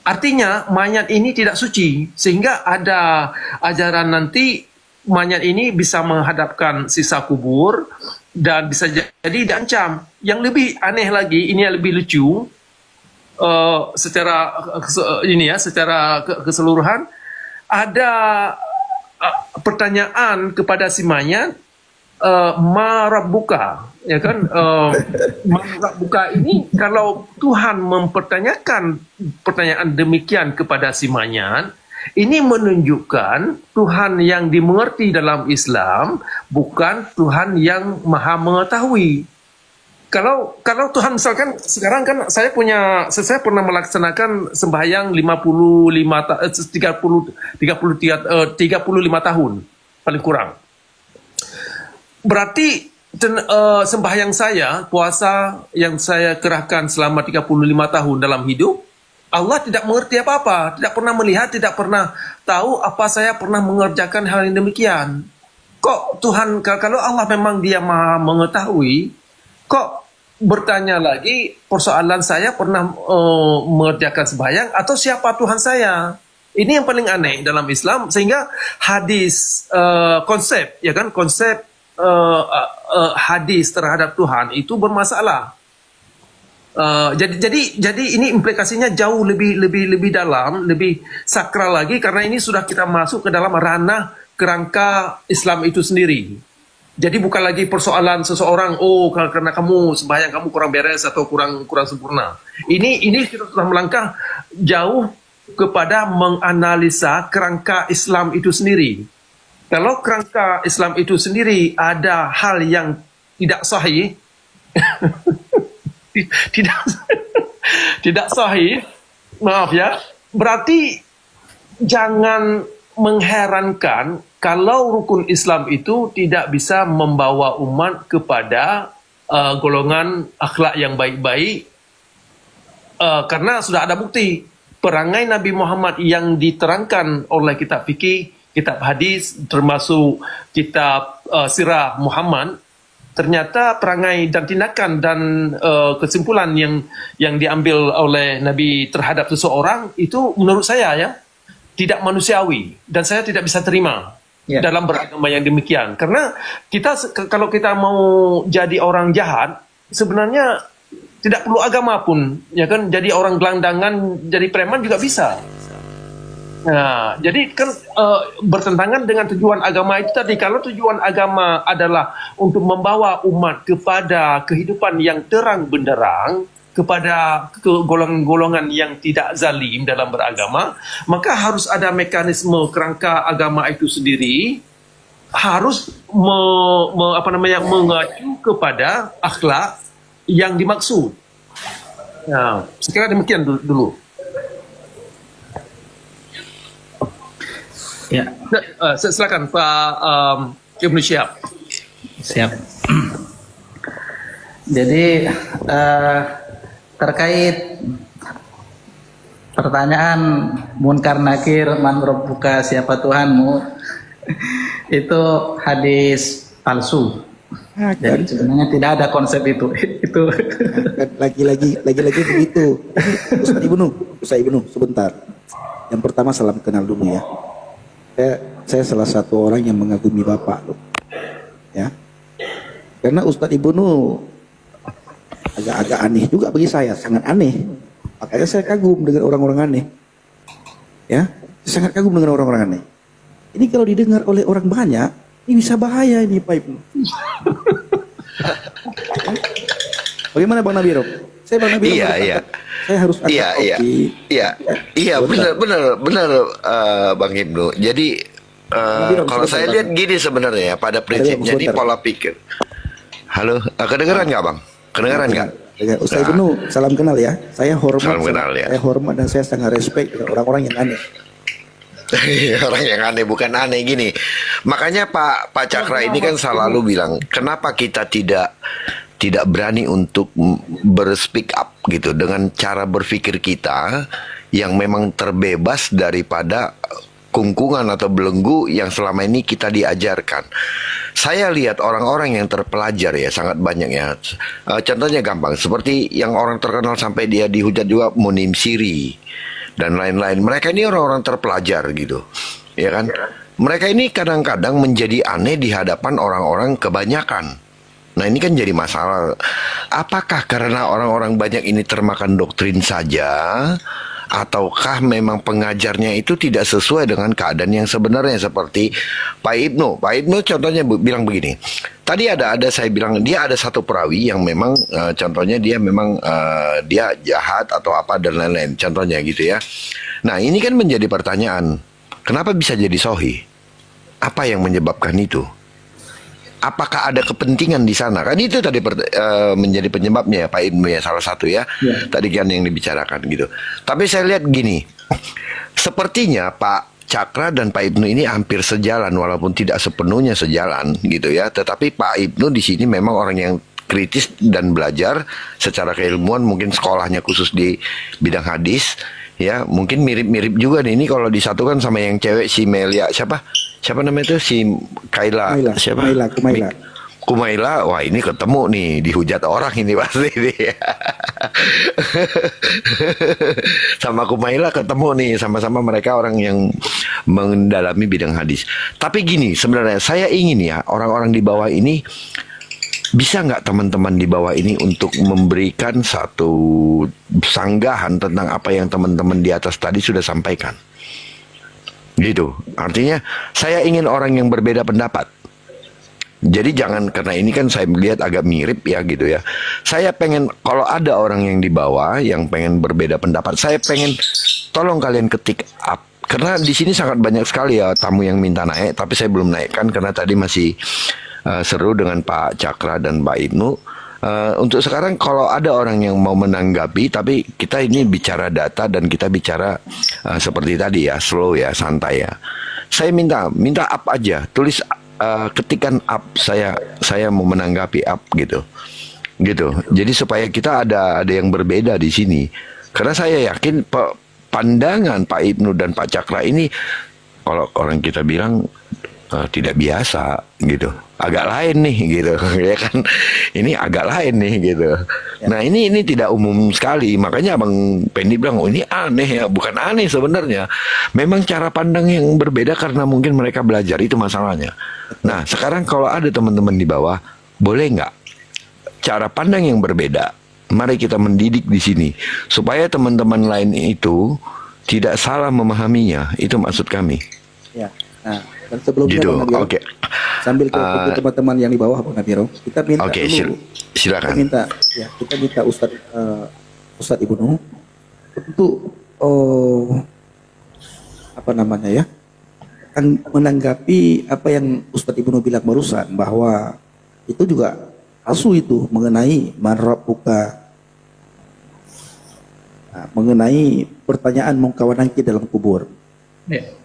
Artinya mayat ini tidak suci, sehingga ada ajaran nanti mayat ini bisa menghadapkan sisa kubur dan bisa jadi diancam. Yang lebih aneh lagi, ini yang lebih lucu, secara keseluruhan, ada pertanyaan kepada si mayat, ma rabbuka, ya kan? Ma rabbuka ini, kalau Tuhan mempertanyakan pertanyaan demikian kepada si mayat, ini menunjukkan Tuhan yang dimengerti dalam Islam bukan Tuhan yang maha mengetahui. Kalau Tuhan, misalkan sekarang kan saya pernah melaksanakan sembahyang 35 tahun paling kurang. Berarti sembahyang saya, puasa yang saya kerahkan selama 35 tahun dalam hidup, Allah tidak mengerti apa-apa, tidak pernah melihat, tidak pernah tahu apa saya pernah mengerjakan hal yang demikian. Kok Tuhan, kalau Allah memang dia maha mengetahui, kok bertanya lagi persoalan saya pernah mengerjakan sembahyang atau siapa Tuhan saya? Ini yang paling aneh dalam Islam, sehingga hadis, konsep hadis terhadap Tuhan itu bermasalah. Jadi ini implikasinya jauh lebih dalam, lebih sakral lagi, karena ini sudah kita masuk ke dalam ranah kerangka Islam itu sendiri. Jadi bukan lagi persoalan seseorang, karena kamu sembahyang kamu kurang beres atau kurang sempurna. Ini kita sudah melangkah jauh kepada menganalisa kerangka Islam itu sendiri. Kalau kerangka Islam itu sendiri ada hal yang tidak sahih, tidak sahih, maaf ya, berarti jangan mengherankan kalau rukun Islam itu tidak bisa membawa umat kepada golongan akhlak yang baik-baik, karena sudah ada bukti perangai Nabi Muhammad yang diterangkan oleh kitab fikih, kitab hadis, termasuk kitab sirah Muhammad. Ternyata perangai dan tindakan dan kesimpulan yang diambil oleh Nabi terhadap seseorang itu menurut saya ya tidak manusiawi, dan saya tidak bisa terima dalam beragama yang demikian. Karena kalau kita mau jadi orang jahat, sebenarnya tidak perlu agama pun, ya kan? Jadi orang gelandangan, jadi preman juga bisa. Nah, jadi kan bertentangan dengan tujuan agama itu tadi. Kalau tujuan agama adalah untuk membawa umat kepada kehidupan yang terang benderang, kepada golongan-golongan yang tidak zalim dalam beragama, maka harus ada mekanisme kerangka agama itu sendiri harus mengacu kepada akhlak yang dimaksud. Nah, sekiranya demikian dulu. Ya, silakan Pak Ibnu Syihab. Siap. Jadi terkait pertanyaan munkar nakir, man rabbuka, siapa Tuhanmu, itu hadis palsu. Jadi sebenarnya tidak ada konsep itu. Itu lagi begitu. Ustaz Ibnu, sebentar. Yang pertama salam kenal dulu ya. Saya salah satu orang yang mengagumi Bapak loh. Ya. Karena Ustadz Ibnu agak aneh juga bagi saya, sangat aneh. Makanya saya kagum dengan orang-orang aneh. Ya, sangat kagum dengan orang-orang aneh. Ini kalau didengar oleh orang banyak, ini bisa bahaya ini Pak Ibnu. Bagaimana Bang Nabiro? Saya Bang Nabiro. Iya. Saya harus benar Bang Ibnu. Jadi kalau saya lihat gini sebenarnya pada prinsipnya ini pola pikir. Halo, kedengeran nggak Bang? Kedengeran nggak? Ustaz Ibnu, salam kenal ya. Saya hormat. Salam kenal ya. Saya hormat dan saya sangat respect orang-orang yang aneh. Orang yang aneh, bukan aneh gini. Makanya Pak Cakra ini kan selalu bilang, kenapa kita tidak berani untuk berspeak up gitu dengan cara berpikir kita yang memang terbebas daripada kungkungan atau belenggu yang selama ini kita diajarkan. Saya lihat orang-orang yang terpelajar ya sangat banyak ya. Contohnya gampang, seperti yang orang terkenal sampai dia dihujat juga, Munim Siri dan lain-lain. Mereka ini orang-orang terpelajar gitu, ya kan? Mereka ini kadang-kadang menjadi aneh di hadapan orang-orang kebanyakan. Nah ini kan jadi masalah. Apakah karena orang-orang banyak ini termakan doktrin saja, ataukah memang pengajarnya itu tidak sesuai dengan keadaan yang sebenarnya, seperti Pak Ibnu. Pak Ibnu contohnya bilang begini. Tadi ada saya bilang dia ada satu perawi yang memang contohnya dia memang dia jahat atau apa dan lain-lain. Contohnya gitu ya. Nah ini kan menjadi pertanyaan. Kenapa bisa jadi sohi? Apa yang menyebabkan itu? Apakah ada kepentingan di sana? Kan itu tadi menjadi penyebabnya ya Pak Ibnu ya, salah satu ya. Tadi kan yang dibicarakan gitu. Tapi saya lihat gini, sepertinya Pak Cakra dan Pak Ibnu ini hampir sejalan walaupun tidak sepenuhnya sejalan gitu ya. Tetapi Pak Ibnu di sini memang orang yang kritis dan belajar secara keilmuan, mungkin sekolahnya khusus di bidang hadis. Ya, mungkin mirip-mirip juga nih. Ini kalau disatukan sama yang cewek si Melia, siapa namanya itu, si Kaila, siapa? Kumaila. Wah, ini ketemu nih, dihujat orang ini pasti nih. Sama Kumaila ketemu nih, sama-sama mereka orang yang mendalami bidang hadis. Tapi gini, sebenarnya saya ingin ya orang-orang di bawah ini, bisa nggak teman-teman di bawah ini untuk memberikan satu sanggahan tentang apa yang teman-teman di atas tadi sudah sampaikan? Gitu. Artinya saya ingin orang yang berbeda pendapat. Jadi jangan, karena ini kan saya melihat agak mirip ya gitu ya. Saya pengen kalau ada orang yang di bawah yang pengen berbeda pendapat, saya pengen tolong kalian ketik up. Karena di sini sangat banyak sekali ya tamu yang minta naik, tapi saya belum naikkan karena tadi masih seru dengan Pak Cakra dan Pak Ibnu. Untuk sekarang kalau ada orang yang mau menanggapi, tapi kita ini bicara data dan kita bicara seperti tadi ya, slow ya, santai ya. Saya minta up aja, tulis ketikan up, saya mau menanggapi up gitu. Jadi supaya kita ada yang berbeda di sini. Karena saya yakin pandangan Pak Ibnu dan Pak Cakra ini, kalau orang kita bilang tidak biasa gitu, agak lain nih gitu ya kan, ini agak lain nih gitu. Nah ini tidak umum sekali, makanya Abang Pendi bilang oh ini aneh ya. Bukan aneh sebenarnya, memang cara pandang yang berbeda karena mungkin mereka belajar, itu masalahnya. Nah sekarang kalau ada teman-teman di bawah, boleh nggak cara pandang yang berbeda, mari kita mendidik di sini supaya teman-teman lain itu tidak salah memahaminya, itu maksud kami ya. Nah, dan sebelumnya gitu. Oke. Sambil ke teman-teman yang di bawah Bang Nabiro, kita minta dulu. Silakan. Kita minta Ustadz Ibnu untuk apa namanya ya? Menanggapi apa yang Ustadz Ibnu bilang barusan, bahwa itu juga palsu itu mengenai man rabbuka. Nah, mengenai pertanyaan mungkawananki dalam kubur. Ya.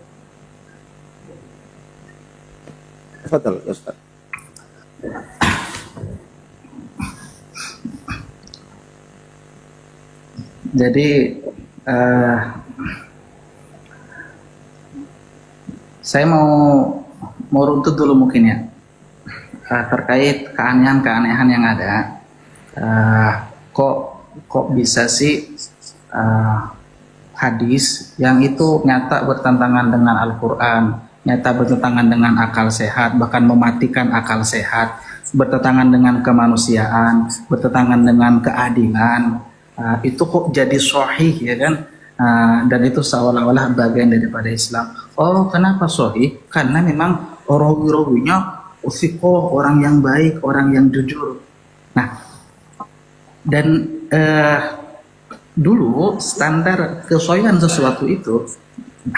Tafadhal ya Ustaz. Jadi saya mau runtut dulu mungkin ya, terkait keanehan-keanehan yang ada. Kok bisa sih hadis yang itu nyata bertentangan dengan Al-Quran, nyata bertentangan dengan akal sehat, bahkan mematikan akal sehat, bertentangan dengan kemanusiaan, bertentangan dengan keadilan, itu kok jadi sahih ya kan? Dan itu seolah-olah bagian daripada Islam. Oh, kenapa sahih? Karena memang rawi-rawinya usiqoh, orang yang baik, orang yang jujur. Nah, dan dulu standar kesahihan sesuatu itu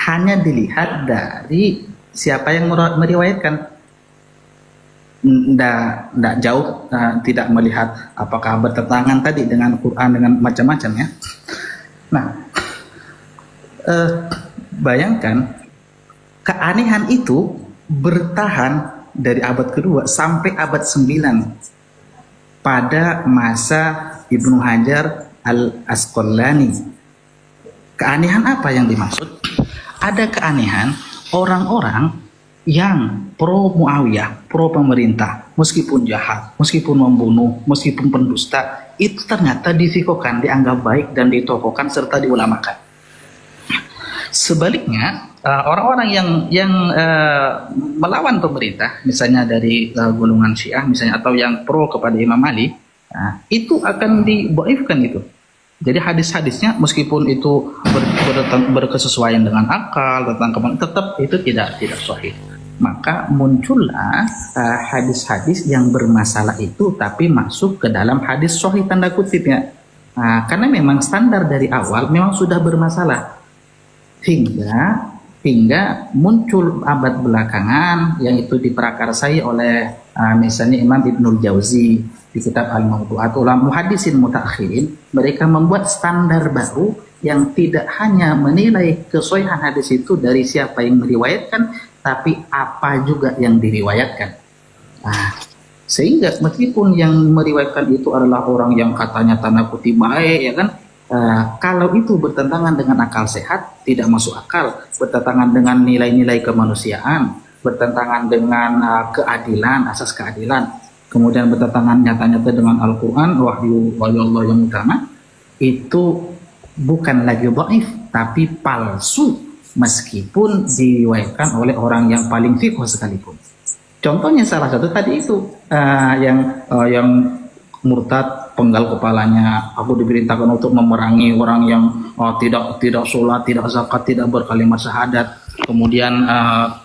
hanya dilihat dari siapa yang meriwayatkan, tidak jauh, tidak melihat apakah bertentangan tadi dengan Quran, dengan macam-macam ya. Nah, bayangkan keanehan itu bertahan dari abad kedua sampai abad 9 pada masa Ibnu Hajar Al-Asqalani. Keanehan apa yang dimaksud? Ada keanehan orang-orang yang pro Muawiyah, pro pemerintah, meskipun jahat, meskipun membunuh, meskipun pendusta, itu ternyata difikokan, dianggap baik dan ditokohkan serta diulamakan. Sebaliknya, orang-orang yang melawan pemerintah, misalnya dari golongan Syiah, misalnya, atau yang pro kepada Imam Ali, itu akan dibaifkan itu. Jadi hadis-hadisnya meskipun itu berkesesuaian dengan akal tentang kemana, tetap itu tidak sahih. Maka muncullah hadis-hadis yang bermasalah itu tapi masuk ke dalam hadis sahih tanda kutipnya. Karena memang standar dari awal memang sudah bermasalah hingga muncul abad belakangan yang itu diprakarsai oleh misalnya Imam Ibnul Jauzi di kitab Al-Mawdu'at, ulama muhaddisin mutakhirin, mereka membuat standar baru yang tidak hanya menilai kesohihan hadis itu dari siapa yang meriwayatkan, tapi apa juga yang diriwayatkan. Sehingga meskipun yang meriwayatkan itu adalah orang yang katanya tanda kutip baik, ya kan, kalau itu bertentangan dengan akal sehat, tidak masuk akal, bertentangan dengan nilai-nilai kemanusiaan, bertentangan dengan keadilan, asas keadilan, kemudian bertentangan nyata-nyata dengan Al-Quran, wahyu Allah yang utama, itu bukan lagi dhaif, tapi palsu, meskipun diriwayatkan oleh orang yang paling fiqh sekalipun. Contohnya salah satu tadi itu yang murtad, penggal kepalanya, aku diperintahkan untuk memerangi orang yang tidak sholat, tidak zakat, tidak berkalimat syahadat. Kemudian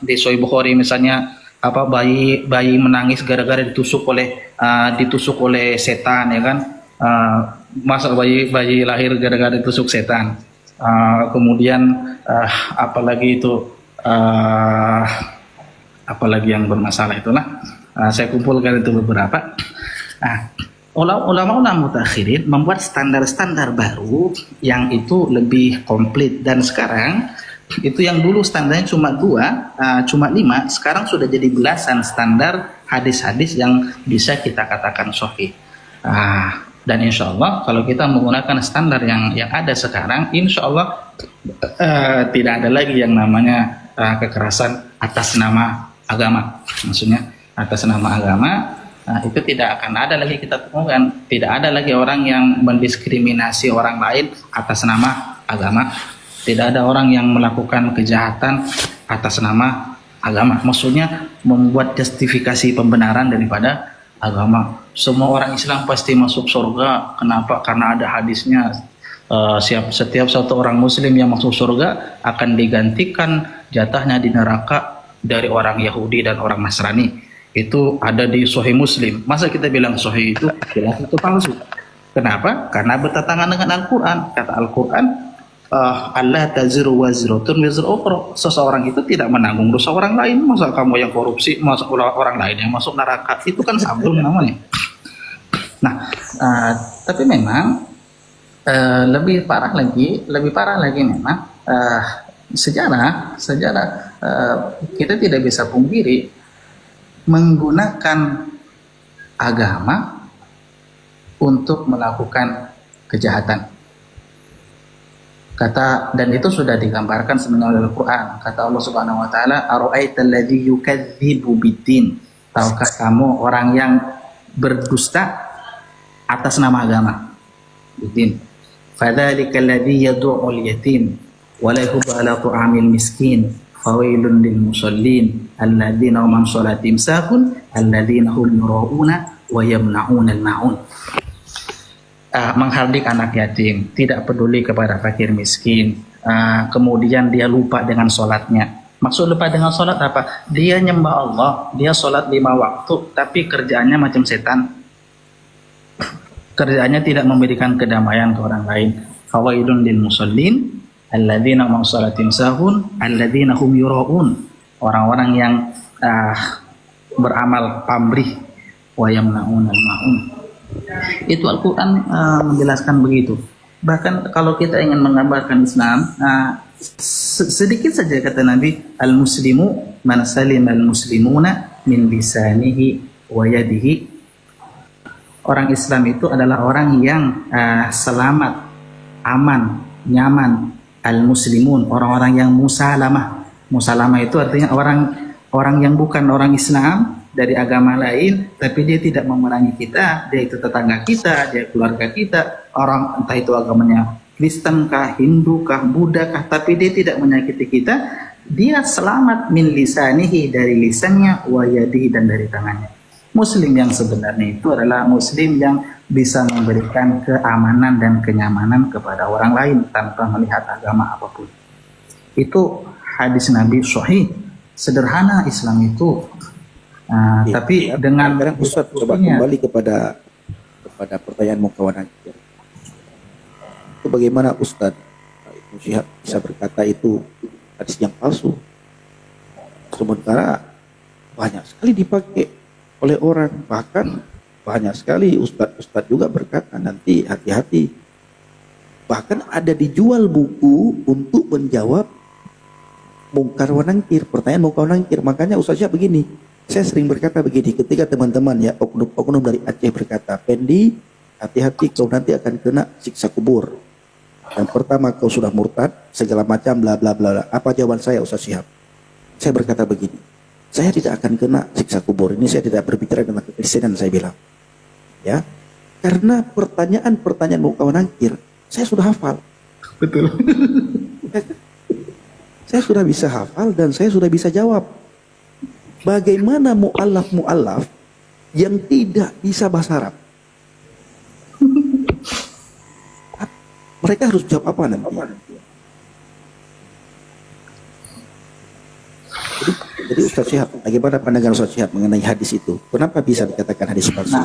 di Sahih Bukhari misalnya bayi menangis gara-gara ditusuk oleh setan, ya kan? Masa bayi lahir gara-gara ditusuk setan. Kemudian apalagi yang bermasalah itulah. Saya kumpulkan itu beberapa. Ulama-ulama mutakhirin membuat standar-standar baru yang itu lebih komplit, dan sekarang itu yang dulu standarnya cuma 5, sekarang sudah jadi belasan standar hadis-hadis yang bisa kita katakan sahih. Dan insya Allah kalau kita menggunakan standar yang ada sekarang, insya Allah tidak ada lagi yang namanya kekerasan atas nama agama. Maksudnya atas nama agama itu tidak akan ada lagi kita temukan. Tidak ada lagi orang yang mendiskriminasi orang lain atas nama agama. Tidak ada orang yang melakukan kejahatan atas nama agama. Maksudnya membuat justifikasi pembenaran daripada agama. Semua orang Islam pasti masuk surga. Kenapa? Karena ada hadisnya. Setiap satu orang Muslim yang masuk surga akan digantikan jatahnya di neraka dari orang Yahudi dan orang Nasrani. Itu ada di Sahih Muslim. Masa kita bilang Sahih itu jelas itu palsu? Kenapa? Karena bertentangan dengan Al-Quran. Kata Al-Quran, Allah taziru wazratun wizra ukhra. Seseorang itu tidak menanggung dosa orang lain. Masa kamu yang korupsi, masa orang lain yang masuk neraka? Itu kan sablon namanya. Nah, tapi memang lebih parah lagi memang sejarah kita tidak bisa pungkiri menggunakan agama untuk melakukan kejahatan. Dan itu sudah digambarkan sebenarnya oleh Al-Quran. Kata Allah Subhanahu wa taala, "Ara'aital ladzi yukadzibu biddin?" Tahukah kamu orang yang berdusta atas nama agama? Biddin. Fadzalika alladzi yad'ul yatim wa la yuhibbu ala ta'amil miskin. Fawailun lil musallin alladzina hum an shalatihim sahun alladzina hum yura'una wa yamna'una al-ma'un. Menghardik anak yatim, tidak peduli kepada fakir miskin, kemudian dia lupa dengan sholatnya. Maksud lupa dengan sholat apa? Dia nyembah Allah, dia sholat 5 waktu, tapi kerjaannya macam setan. Kerjaannya tidak memberikan kedamaian ke orang lain. Fawailun lil musallin alladzina hum an shalatihim sahun alladzina hum yura'un. Orang-orang yang beramal pamrih, wa yamna'una al-ma'un. Itu Al-Quran menjelaskan begitu. Bahkan kalau kita ingin menggambarkan Islam, sedikit saja kata Nabi, al-muslimu man salima al-muslimuna min lisanihi wa yadihi. Orang Islam itu adalah orang yang selamat, aman, nyaman. Al-muslimun, orang-orang yang musalamah, Musalamah itu artinya orang yang bukan orang Islam dari agama lain, tapi dia tidak memerangi kita, dia itu tetangga kita, dia keluarga kita, orang entah itu agamanya Kristen kah, Hindu kah, Buddha kah, tapi dia tidak menyakiti kita, dia selamat min lisanihi, dari lisannya, wa yadihi, dan dari tangannya. Muslim yang sebenarnya itu adalah Muslim yang bisa memberikan keamanan dan kenyamanan kepada orang lain tanpa melihat agama apapun. Itu hadis Nabi sahih. Sederhana Islam itu. Tapi dengan sekarang Ustaz coba kembali kepada pertanyaan kawan Anda. Itu bagaimana Ustaz Ibnu Syihab bisa berkata itu hadis yang palsu, sementara banyak sekali dipakai oleh orang, bahkan banyak sekali ustadz juga berkata nanti hati-hati, bahkan ada dijual buku untuk menjawab mungkar wa nangkir, pertanyaan mungkar wa nangkir. Makanya Ustaz Syihab begini, saya sering berkata begini ketika teman-teman ya oknum dari Aceh berkata, Pendi, hati-hati kau nanti akan kena siksa kubur. Dan pertama kau sudah murtad, segala macam bla bla bla. Apa jawaban saya Ustaz Syihab? Saya berkata begini, saya tidak akan kena siksa kubur. Ini saya tidak berbicara tentang kekristenan, saya bilang. Ya, karena pertanyaan mungkar wa nangkir saya sudah hafal. betul. Saya sudah bisa hafal dan saya sudah bisa jawab. Bagaimana mu'allaf yang tidak bisa bahasa Arab? Mereka harus jawab apa nanti? Jadi Ustaz Syihab, bagaimana pandangan Ustaz Syihab mengenai hadis itu? Kenapa bisa dikatakan hadis palsu?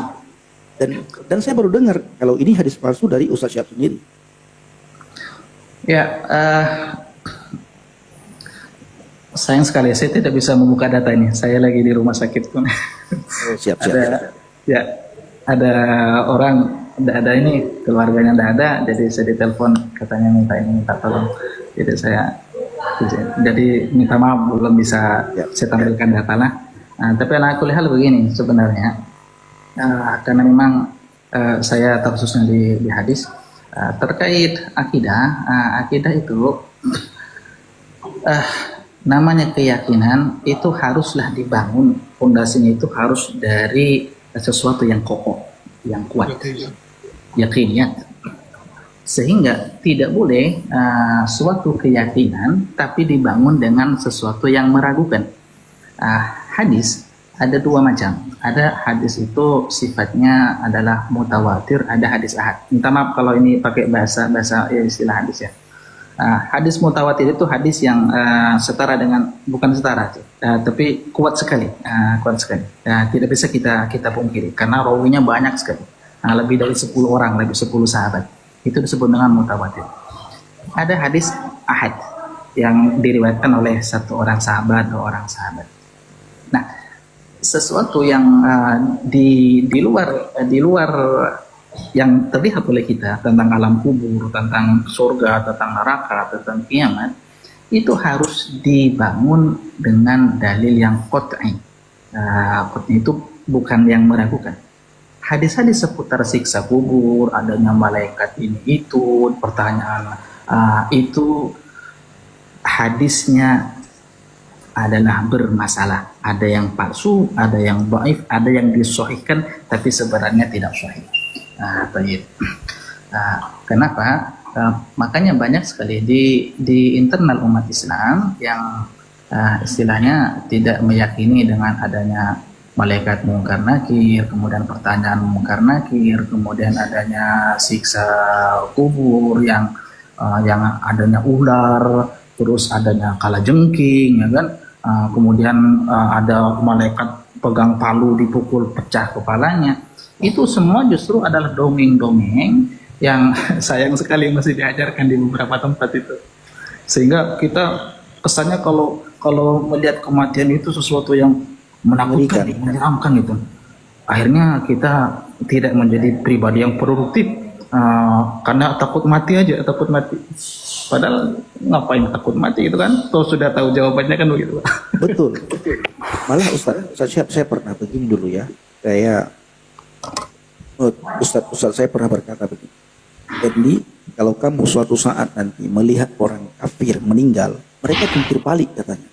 Dan saya baru dengar kalau ini hadis palsu dari Ustaz Syihab sendiri. Ya, sayang sekali saya tidak bisa membuka data ini. Saya lagi di rumah sakit pun. Siap. Ada orang, ada ini keluarganya tidak ada, jadi saya ditelepon katanya minta tolong. Jadi minta maaf belum bisa saya tampilkan data lah. Tapi aku lihat begini sebenarnya, karena memang saya terkhususnya di hadis terkait akidah. Akidah itu namanya keyakinan itu haruslah dibangun, fondasinya itu harus dari sesuatu yang kokoh, yang kuat, yakiniyat. Sehingga tidak boleh suatu keyakinan tapi dibangun dengan sesuatu yang meragukan. Hadis ada dua macam. Ada hadis itu sifatnya adalah mutawatir, ada hadis ahad. Minta maaf kalau ini pakai bahasa istilah hadis ya. Hadis mutawatir itu hadis yang setara dengan, bukan setara, tapi kuat sekali, tidak bisa kita pungkiri karena rawinya banyak sekali, lebih dari 10 orang, lebih 10 sahabat, itu disebut dengan mutawatir. Ada hadis ahad yang diriwayatkan oleh satu orang sahabat, 2 orang sahabat. Nah, sesuatu yang di luar yang terlihat oleh kita tentang alam kubur, tentang surga, tentang neraka, tentang kiamat, itu harus dibangun dengan dalil yang qat'i. Qat'i itu bukan yang meragukan. Hadis-hadis seputar siksa kubur, adanya malaikat ini itu, pertanyaan itu hadisnya adalah bermasalah. Ada yang palsu, ada yang dhaif, ada yang disahihkan tapi sebenarnya tidak sahih. Kenapa? Makanya banyak sekali di internal umat Islam yang istilahnya tidak meyakini dengan adanya malaikat mungkar nakir, kemudian pertanyaan mungkar nakir, kemudian adanya siksa kubur yang adanya ular, terus adanya kalajengking, ya kan? Kemudian ada malaikat pegang palu dipukul pecah kepalanya. Itu semua justru adalah dongeng-dongeng yang sayang sekali masih diajarkan di beberapa tempat itu. Sehingga kita kesannya kalau melihat kematian itu sesuatu yang menakutkan, menyeramkan gitu. Akhirnya kita tidak menjadi pribadi yang produktif karena takut mati aja, takut mati. Padahal ngapain takut mati gitu kan? Toh sudah tahu jawabannya kan begitu. Betul. Malah Ustaz Syihab, saya pernah begini dulu ya. Ustaz saya pernah berkata begini. Jadi kalau kamu suatu saat nanti melihat orang kafir meninggal, mereka jungkir balik katanya.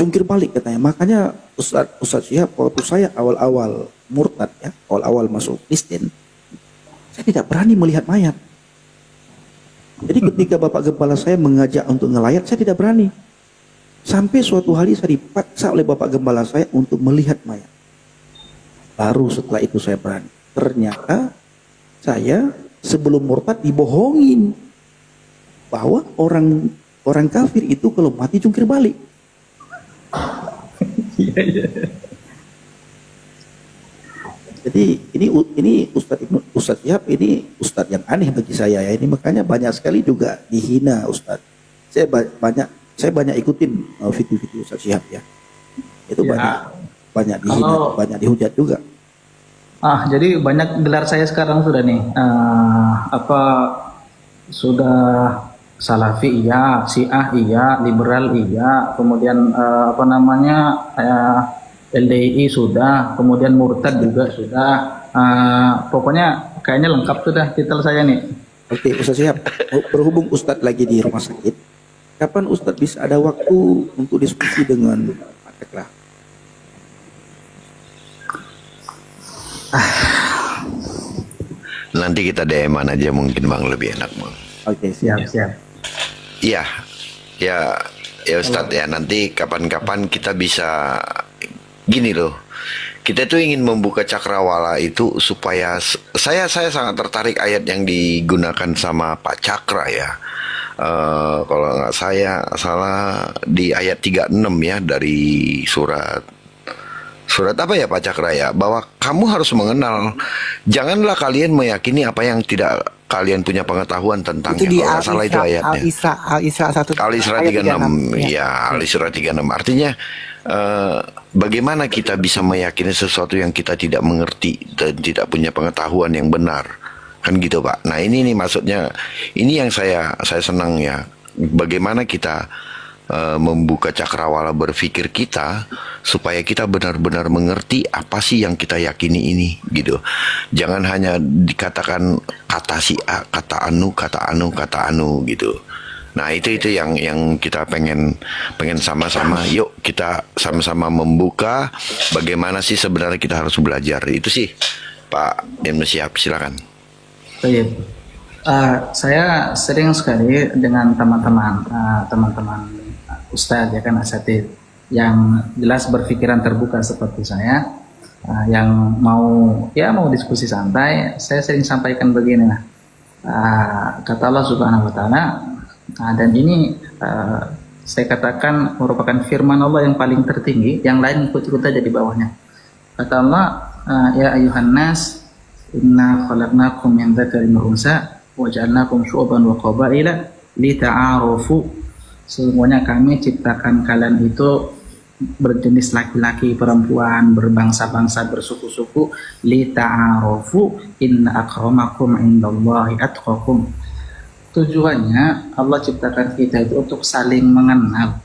jungkir balik katanya. Makanya Ustadz Syihab, waktu saya awal-awal murtad ya, awal-awal masuk Kristen, saya tidak berani melihat mayat. Jadi ketika Bapak Gembala saya mengajak untuk ngelayat, saya tidak berani. Sampai suatu hari saya dipaksa oleh Bapak Gembala saya untuk melihat mayat. Baru setelah itu saya berani. Ternyata saya sebelum murtad dibohongin bahwa orang kafir itu kalau mati jungkir balik. Jadi ini Ustadz Syihab ini Ustadz yang aneh bagi saya ya. Ini makanya banyak sekali juga dihina Ustadz. Saya banyak ikutin video-video Ustadz Syihab ya. Itu banyak dihina, banyak dihujat juga. Jadi banyak gelar saya sekarang sudah nih. Sudah Salafi iya, Syiah iya, liberal iya, kemudian LDI sudah, kemudian murtad juga sudah. Pokoknya kayaknya lengkap sudah titel saya nih. Oke, Ustadz Syihab, berhubung Ustadz lagi di rumah sakit, kapan Ustadz bisa ada waktu untuk diskusi dengan Pak Cakra? Nanti kita DM-an aja mungkin Bang, lebih enak Bang. Oke, siap. Iya, ya Ustadz ya, nanti kapan-kapan kita bisa gini loh. Kita tuh ingin membuka cakrawala itu supaya saya sangat tertarik ayat yang digunakan sama Pak Cakra ya. Kalau nggak saya salah di ayat 36 ya dari surat apa ya Pak Cakra ya, bahwa kamu harus mengenal, janganlah kalian meyakini apa yang tidak kalian punya pengetahuan tentangnya. Itu di Kalau salah itu ayatnya. Al-Isra 1. Al-Isra 36 ya, Al-Isra 36 artinya bagaimana kita bisa meyakini sesuatu yang kita tidak mengerti dan tidak punya pengetahuan yang benar, kan gitu Pak. Nah ini nih maksudnya, ini yang saya senang ya, bagaimana kita membuka cakrawala berpikir kita supaya kita benar-benar mengerti apa sih yang kita yakini ini gitu. Jangan hanya dikatakan kata si A, kata anu gitu. Nah itu yang kita pengen sama-sama, yuk kita sama-sama membuka bagaimana sih sebenarnya kita harus belajar. Itu sih Pak Ibnu Syihab, silakan. Baik. Saya sering sekali dengan teman-teman Ustadz ya kan, asatid yang jelas berpikiran terbuka seperti saya, yang mau diskusi santai. Saya sering sampaikan begini lah, kata Allah Subhanahu Wa Taala, dan ini saya katakan merupakan firman Allah yang paling tertinggi, yang lain ikut-ikut aja di bawahnya. Kata Allah, ya ayuhan nas, inna khalaqnakum min dzakarin wa unsa wa ja'alnakum syu'uban wa qabaila lita'arufu. Semuanya kami ciptakan kalian itu berjenis laki-laki, perempuan, berbangsa-bangsa, bersuku-suku, lita'arufu inna akramakum indallahi atqakum. Tujuannya Allah ciptakan kita itu untuk saling mengenal.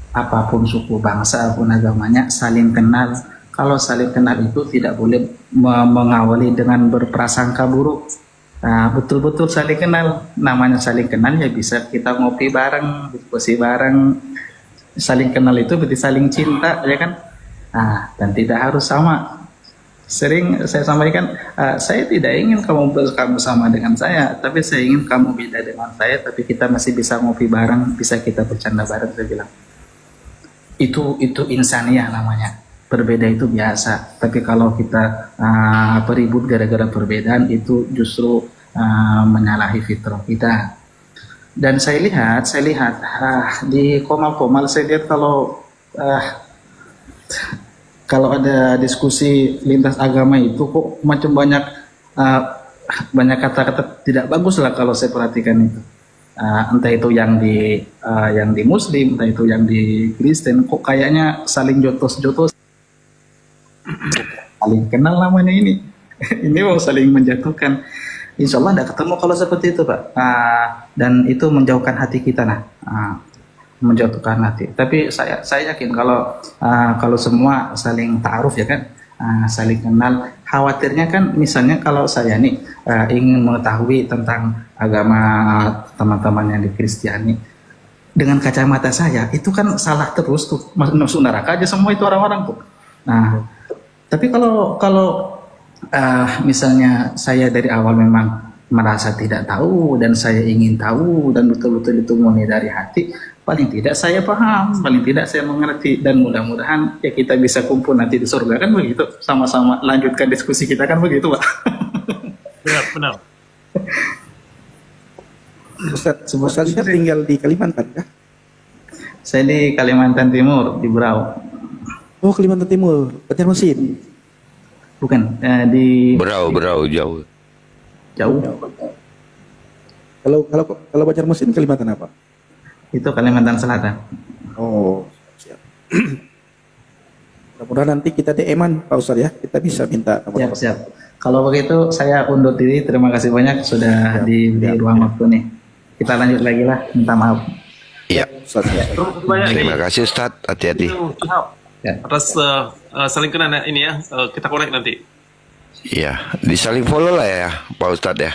Apapun suku, bangsa, apapun agamanya, saling kenal. Kalau saling kenal itu tidak boleh mengawali dengan berprasangka buruk. Nah, betul-betul saling kenal. Namanya saling kenal ya bisa kita ngopi bareng, diskusi bareng. Saling kenal itu berarti saling cinta, ya kan? Nah, dan tidak harus sama. Sering saya sampaikan, saya tidak ingin kamu sama dengan saya, tapi saya ingin kamu beda dengan saya, tapi kita masih bisa ngopi bareng, bisa kita bercanda bareng. Saya bilang itu insaniah namanya. Berbeda itu biasa, tapi kalau kita ribut gara-gara perbedaan itu justru menyalahi fitrah kita. Dan saya lihat di komal-komal saya lihat kalau ada diskusi lintas agama itu kok macam banyak kata-kata tidak bagus lah kalau saya perhatikan itu. Entah itu yang di Muslim, entah itu yang di Kristen, kok kayaknya saling jotos-jotos. Saling kenal namanya ini. Ini mau saling menjatuhkan. Insya Allah tidak ketemu kalau seperti itu Pak. Dan itu menjauhkan hati kita menjatuhkan hati. Tapi saya yakin kalau semua saling ta'aruf ya kan, saling kenal. Khawatirnya kan misalnya kalau saya nih ingin mengetahui tentang agama teman-teman yang di Kristiani, dengan kacamata saya itu kan salah terus tuh, masuk neraka aja semua itu orang-orang tuh. Nah, tapi kalau misalnya saya dari awal memang merasa tidak tahu dan saya ingin tahu dan betul-betul itu murni dari hati, paling tidak saya paham, paling tidak saya mengerti, dan mudah-mudahan ya kita bisa kumpul nanti di surga, kan begitu, sama-sama lanjutkan diskusi kita, kan begitu, Pak. Benar. Ustaz tinggal di Kalimantan kah? Saya di Kalimantan Timur, di Berau. Oh, Kalimantan Timur, Banjarmasin. Bukan, di Berau jauh. jauh. Kalau Banjarmasin Kalimantan apa? Itu Kalimantan Selatan. Oh, siap. Mudah-mudahan nanti kita DM-an Pak Ustaz ya, kita bisa minta nomor. Siap. Kalau begitu saya undur diri. Terima kasih banyak sudah diberi ruang waktu nih. Kita lanjut lagi lah. Minta maaf. Iya. Ustaz, ya. Terima kasih Ustadz, hati-hati. Ya. Atas saling kenal ini ya, kita connect nanti. Iya, disaling follow lah ya Pak Ustadz ya.